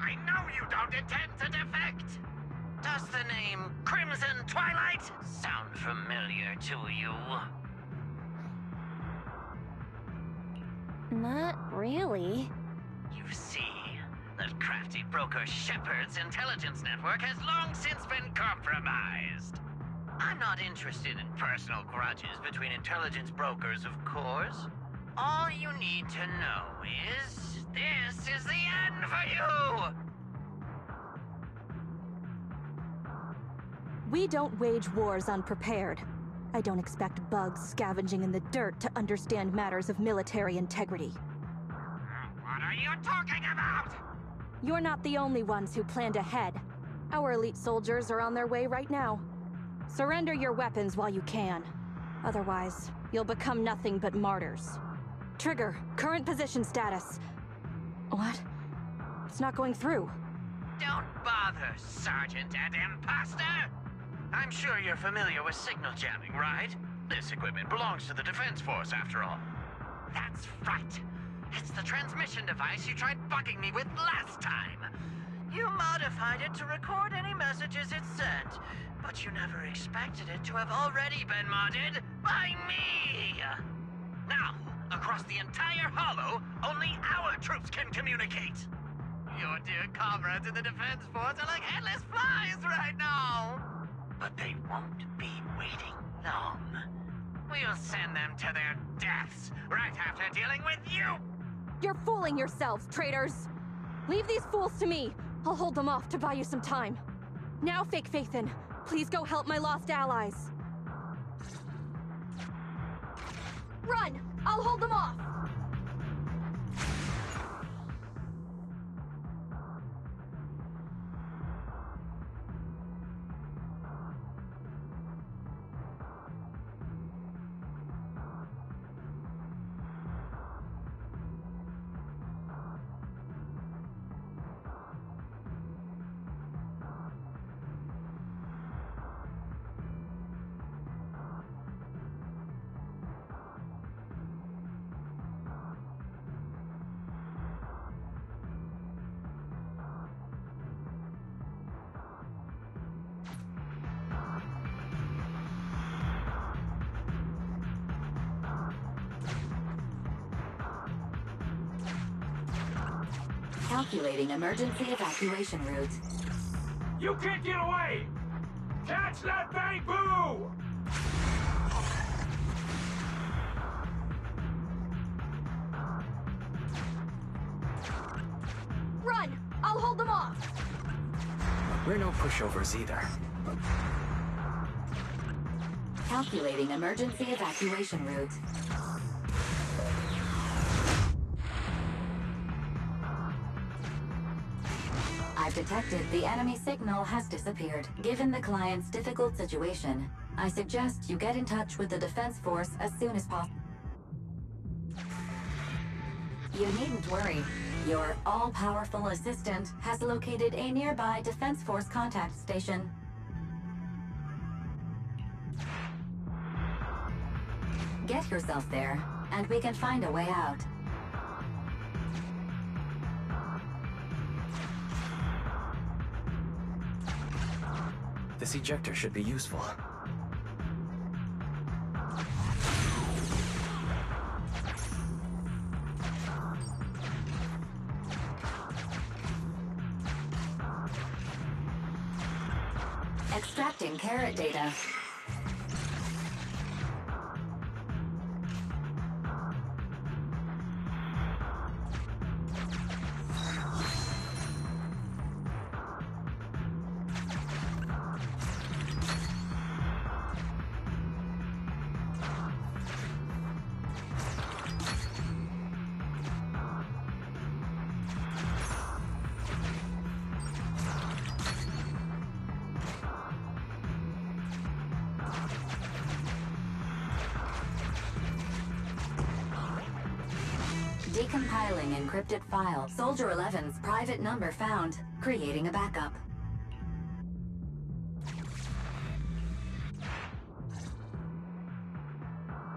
I know you don't intend to defect! Does the name Crimson Twilight sound familiar to you? Not really. You see, that crafty broker Shepard's intelligence network has long since been compromised. I'm not interested in personal grudges between intelligence brokers, of course. All you need to know is, this is the end for you! We don't wage wars unprepared. I don't expect bugs scavenging in the dirt to understand matters of military integrity. What are you talking about? You're not the only ones who planned ahead. Our elite soldiers are on their way right now. Surrender your weapons while you can. Otherwise, you'll become nothing but martyrs. Trigger, current position status. What? It's not going through. Don't bother, Sergeant and Imposter! I'm sure you're familiar with signal jamming, right? This equipment belongs to the Defense Force, after all. That's right. It's the transmission device you tried bugging me with last time. You modified it to record any messages it sent, but you never expected it to have already been modded by me! Now, across the entire holo, only our troops can communicate! Your dear comrades in the Defense Force are like headless flies right now! But they won't be waiting long. We'll send them to their deaths right after dealing with you! You're fooling yourselves, traitors! Leave these fools to me! I'll hold them off to buy you some time. Now, Fake Faithin, please go help my lost allies. Run! I'll hold them off! Calculating emergency evacuation route. You can't get away! Catch that bamboo! Run! I'll hold them off! We're no pushovers either. Calculating emergency evacuation route. I've detected the enemy signal has disappeared. Given the client's difficult situation, I suggest you get in touch with the Defense Force as soon as possible. You needn't worry. Your all-powerful assistant has located a nearby Defense Force contact station. Get yourself there, and we can find a way out. This ejector should be useful. Extracting carrot data. Decompiling encrypted file. Soldier 11's private number found. Creating a backup.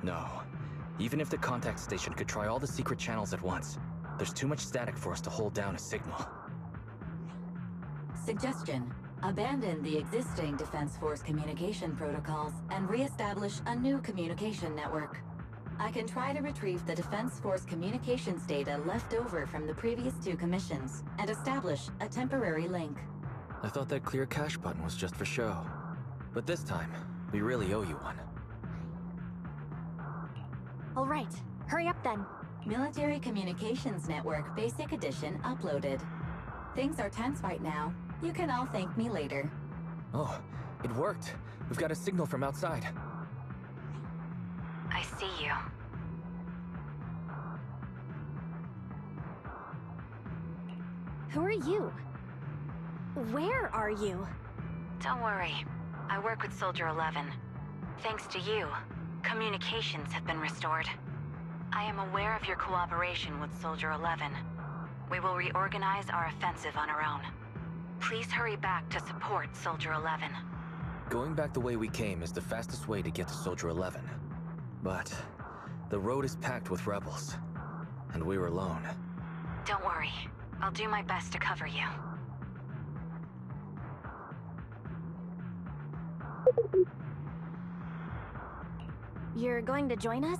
No. Even if the contact station could try all the secret channels at once, there's too much static for us to hold down a signal. Suggestion. Abandon the existing Defense Force communication protocols and re-establish a new communication network. I can try to retrieve the Defense Force communications data left over from the previous 2 commissions and establish a temporary link. I thought that clear cache button was just for show. But this time, we really owe you one. All right, hurry up then. Military Communications Network Basic Edition uploaded. Things are tense right now. You can all thank me later. Oh, it worked. We've got a signal from outside. I see you. Who are you? Where are you? Don't worry. I work with Soldier 11. Thanks to you, communications have been restored. I am aware of your cooperation with Soldier 11. We will reorganize our offensive on our own. Please hurry back to support Soldier 11. Going back the way we came is the fastest way to get to Soldier 11. But the road is packed with rebels, and we're alone. Don't worry. I'll do my best to cover you. You're going to join us?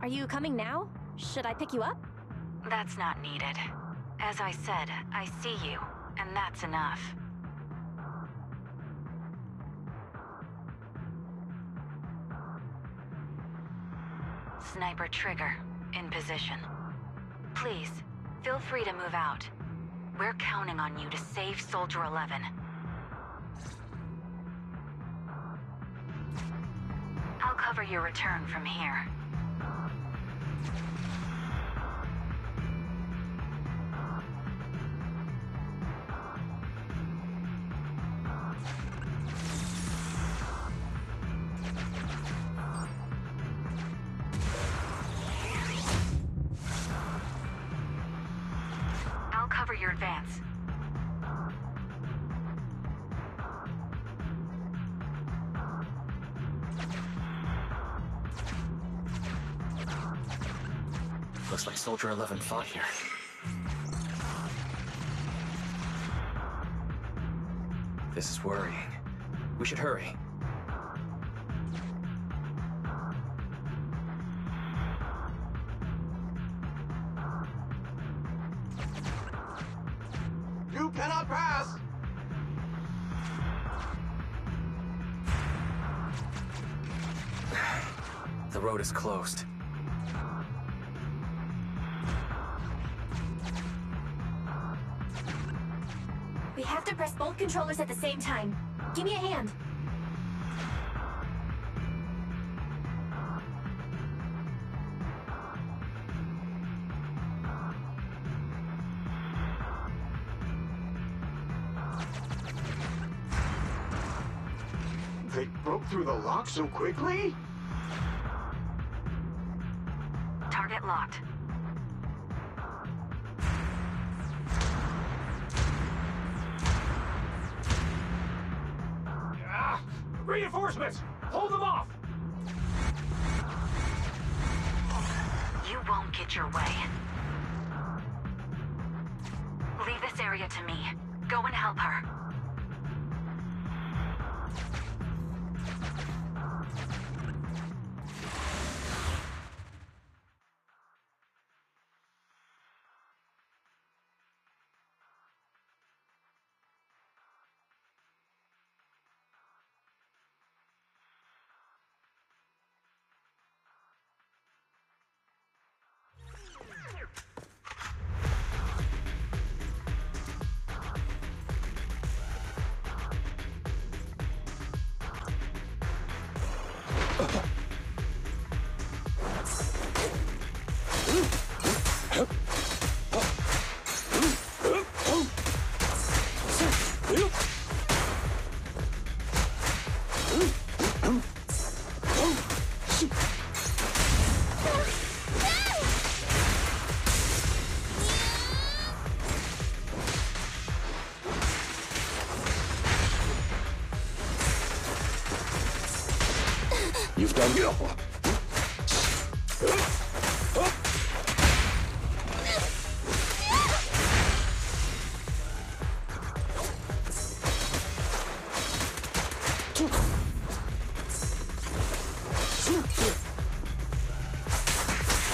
Are you coming now? Should I pick you up? That's not needed. As I said, I see you, and that's enough. Sniper trigger, in position. Please, feel free to move out. We're counting on you to save Soldier 11. I'll cover your return from here. I'll cover your advance. Looks like Soldier 11 fought here. This is worrying. We should hurry. You cannot pass! The road is closed. We have to press both controllers at the same time. Give me a hand. They broke through the lock so quickly? Target locked. Reinforcements! Hold them off! You won't get your way. Leave this area to me. Go and help her. You've done well.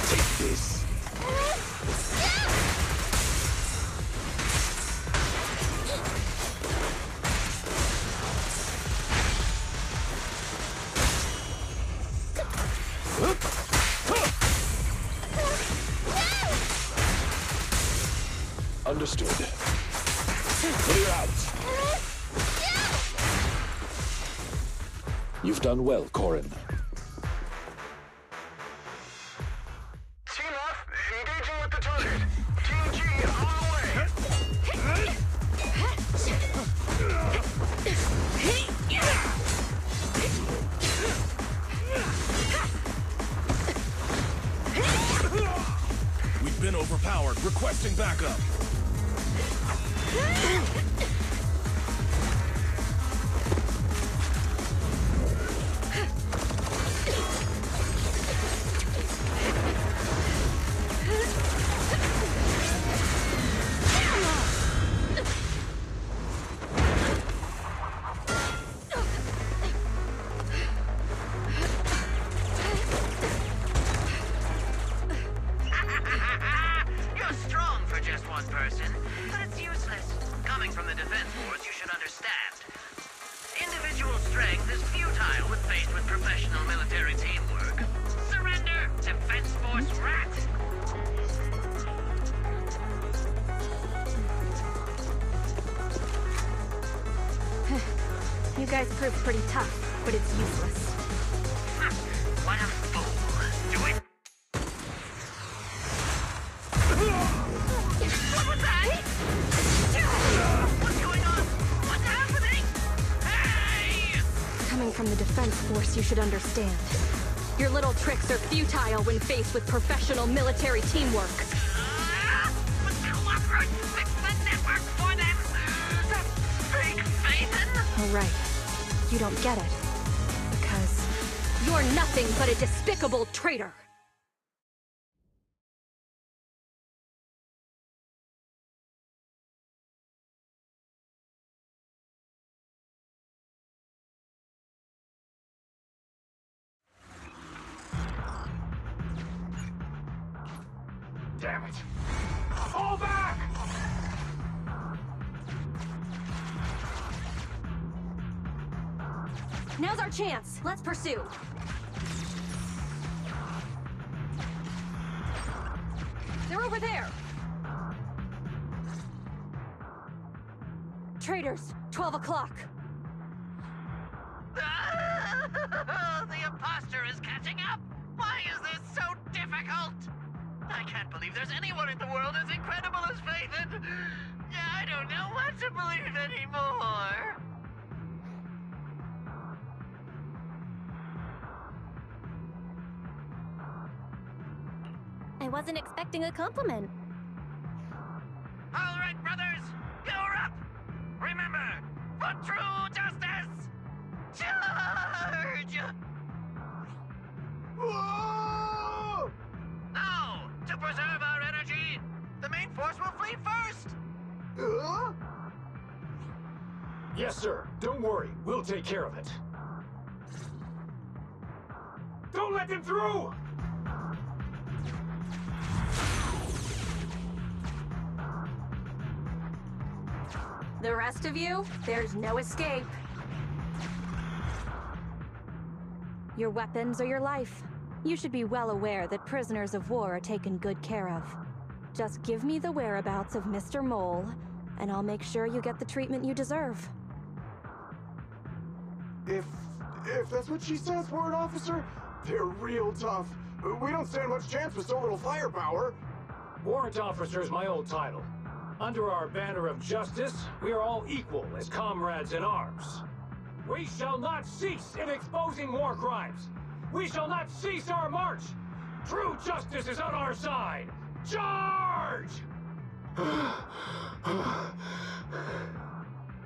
Take this. Understood. Clear out. You've done well, Corin. Team F, engaging with the target. Team G, on the way. We've been overpowered. Requesting backup. just one person, but it's useless. Coming from the Defense Force, you should understand. Individual strength is futile when faced with professional military teamwork. Surrender, Defense Force rat! You guys proved pretty tough, but it's useless. What a fool. Do it! What was that? What's going on? What's happening? Hey! Coming from the Defense Force, you should understand. Your little tricks are futile when faced with professional military teamwork. But cooperate, fix the network for them! That fake Phaethon! All right. You don't get it. Because you're nothing but a despicable traitor! Damn it! Fall back! Now's our chance. Let's pursue. They're over there. Traitors, 12 o'clock. The imposter is catching up! Why is this so difficult? I can't believe there's anyone in the world as incredible as Phaethon! Yeah, I don't know what to believe anymore! I wasn't expecting a compliment. All right, brothers, you're up! Remember, for true justice, charge! Whoa! Now, to preserve our energy, the main force will flee first! Yes, sir. Don't worry. We'll take care of it. Don't let them through! The rest of you, there's no escape. Your weapons or your life. You should be well aware that prisoners of war are taken good care of. Just give me the whereabouts of Mr. Mole, and I'll make sure you get the treatment you deserve. If that's what she says, Warrant Officer, they're real tough. We don't stand much chance with so little firepower. Warrant Officer is my old title. Under our banner of justice, we are all equal as comrades in arms. We shall not cease in exposing war crimes. We shall not cease our march. True justice is on our side. Charge!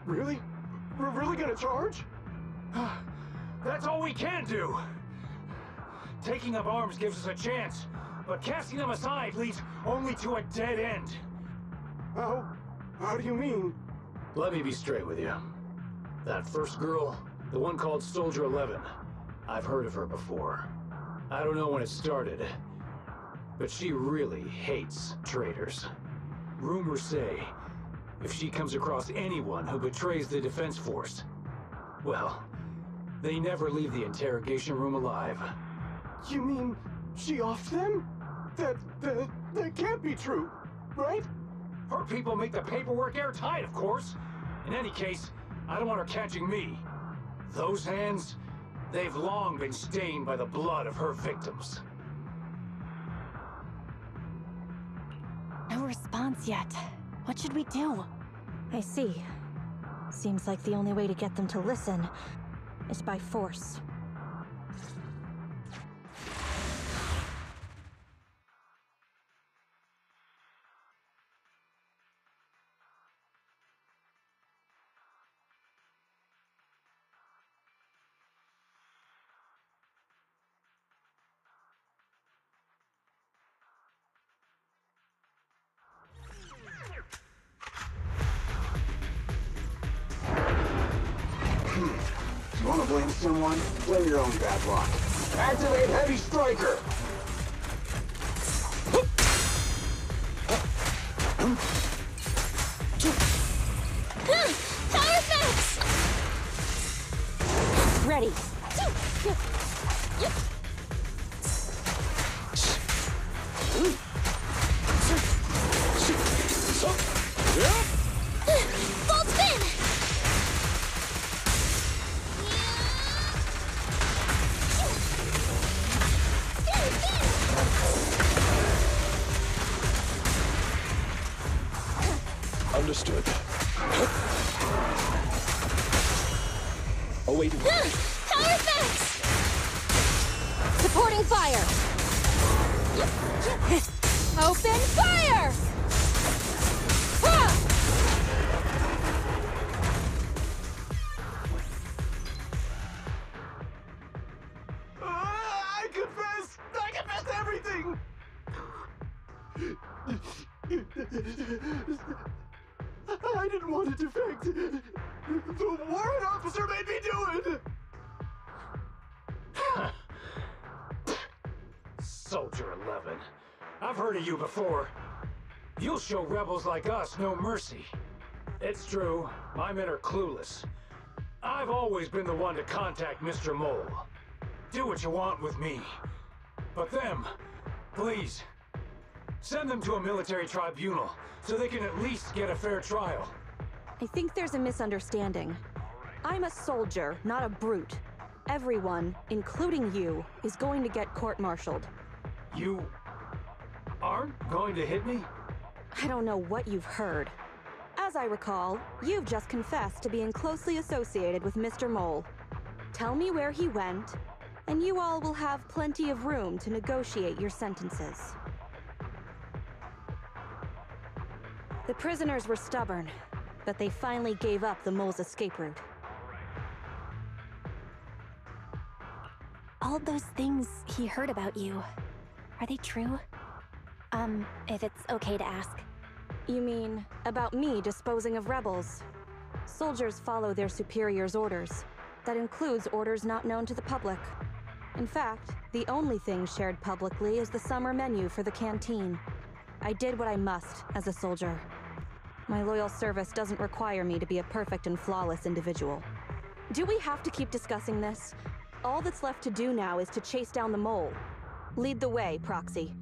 Really? We're really gonna charge? That's all we can do. Taking up arms gives us a chance, but casting them aside leads only to a dead end. How do you mean? Let me be straight with you. That first girl, the one called Soldier 11, I've heard of her before. I don't know when it started, but she really hates traitors. Rumors say, if she comes across anyone who betrays the Defense Force, well, they never leave the interrogation room alive. You mean she offed them? That can't be true, right? Her people make the paperwork airtight, of course. In any case, I don't want her catching me. Those hands, they've long been stained by the blood of her victims. No response yet. What should we do? I see. Seems like the only way to get them to listen is by force. You wanna blame someone? Blame your own bad luck. Activate Heavy Striker! Understood. Awaiting. Power effects! Supporting fire! Open fire! I confess everything! I didn't want to defect. The warrant officer made me do it! Soldier 11. I've heard of you before. You'll show rebels like us no mercy. It's true, my men are clueless. I've always been the one to contact Mr. Mole. Do what you want with me. But them, please, send them to a military tribunal so they can at least get a fair trial. I think there's a misunderstanding. I'm a soldier, not a brute. Everyone, including you, is going to get court-martialed. You aren't going to hit me? I don't know what you've heard. As I recall, you've just confessed to being closely associated with Mr. Mole. Tell me where he went, and you all will have plenty of room to negotiate your sentences. The prisoners were stubborn, but they finally gave up the Mole's escape route. All those things he heard about you, are they true? If it's okay to ask. You mean, about me disposing of rebels? Soldiers follow their superiors' orders. That includes orders not known to the public. In fact, the only thing shared publicly is the summer menu for the canteen. I did what I must as a soldier. My loyal service doesn't require me to be a perfect and flawless individual. Do we have to keep discussing this? All that's left to do now is to chase down the Mole. Lead the way, Proxy.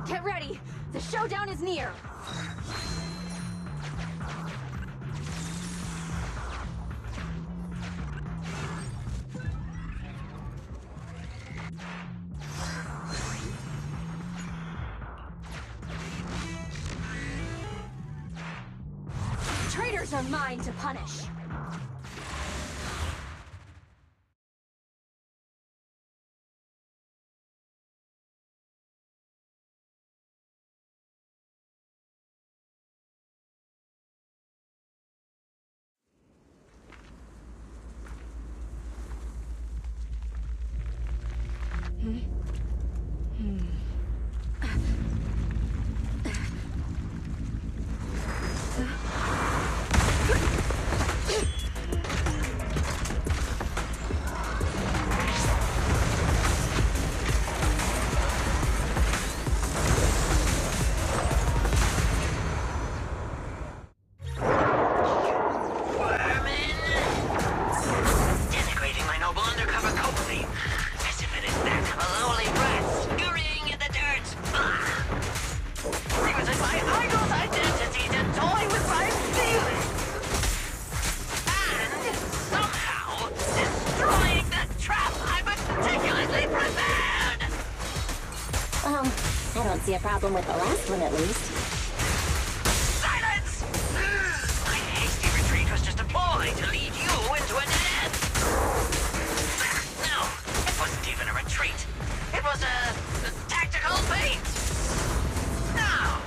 Get ready! The showdown is near! Traitors are mine to punish! I don't see a problem with the last one, at least. Silence! My hasty retreat was just a ploy to lead you into a dead end. No, it wasn't even a retreat. It was a tactical bait. Now,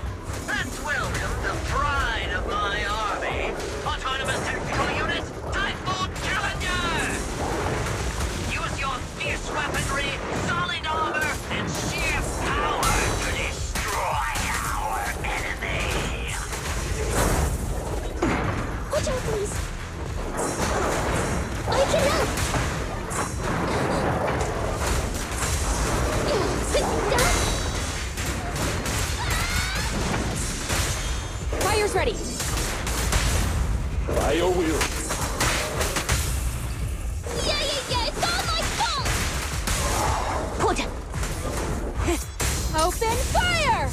let's welcome the pride of my army, Autonomous Tactical Unit, Typhoon Challenger! Use your fierce weaponry, solid armor, and sheer power to destroy our enemy! Watch out, please! I cannot! Fire's ready! By your will. Yeah, it's all my fault! Put it! Open fire!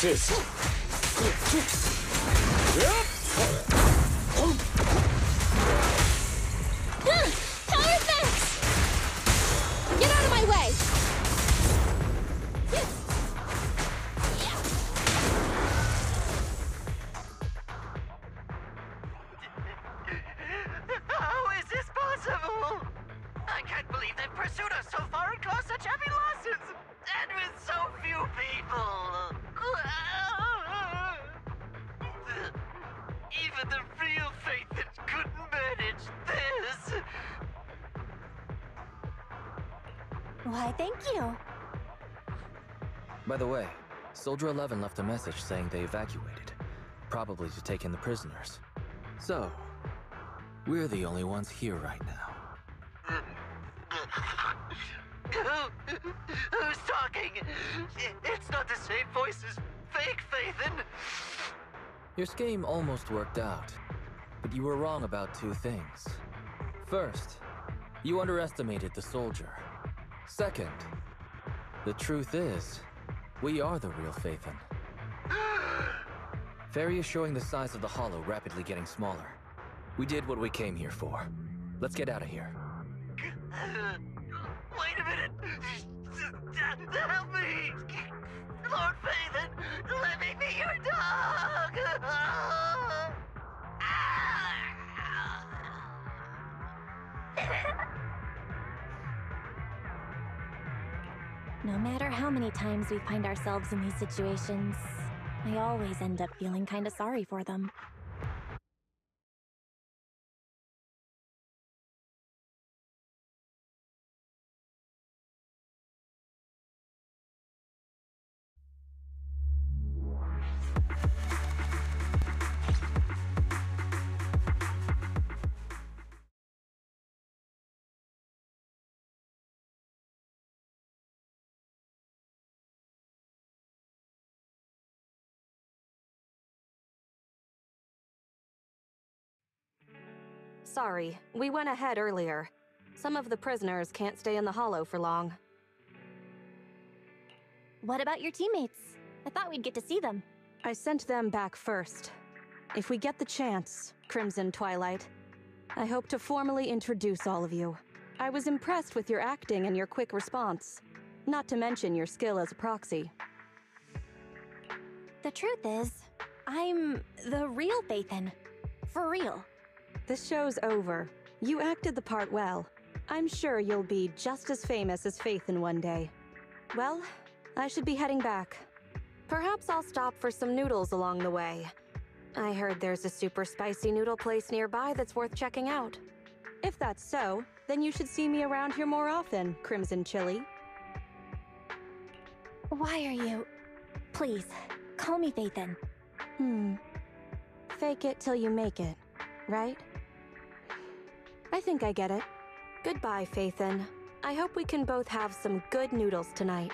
weaknesses. Power fence! Get out of my way! How is this possible? I can't believe they've pursued us so far and caused such heavy losses! And with so few people! Even the real Phaethon couldn't manage this! Why, thank you. By the way, Soldier 11 left a message saying they evacuated, probably to take in the prisoners. So, we're the only ones here right now. Who's talking? It's not the same voice as fake Phaethon! Your scheme almost worked out, but you were wrong about two things. First, you underestimated the soldier. Second, the truth is, we are the real Phaethon. Fairy is showing the size of the holo rapidly getting smaller. We did what we came here for. Let's get out of here. Wait a minute! Help me! Lord Phaethon, let me be your dog! No matter how many times we find ourselves in these situations, I always end up feeling kinda sorry for them. Sorry, we went ahead earlier. Some of the prisoners can't stay in the holo for long. What about your teammates? I thought we'd get to see them. I sent them back first. If we get the chance, Crimson Twilight, I hope to formally introduce all of you. I was impressed with your acting and your quick response, not to mention your skill as a proxy. The truth is, I'm the real Phaethon. For real. This show's over. You acted the part well. I'm sure you'll be just as famous as Phaethon one day. Well, I should be heading back. Perhaps I'll stop for some noodles along the way. I heard there's a super spicy noodle place nearby that's worth checking out. If that's so, then you should see me around here more often, Crimson Chili. Why are you... Please, call me Phaethon. Fake it till you make it, right? I think I get it. Goodbye, Phaethon. I hope we can both have some good noodles tonight.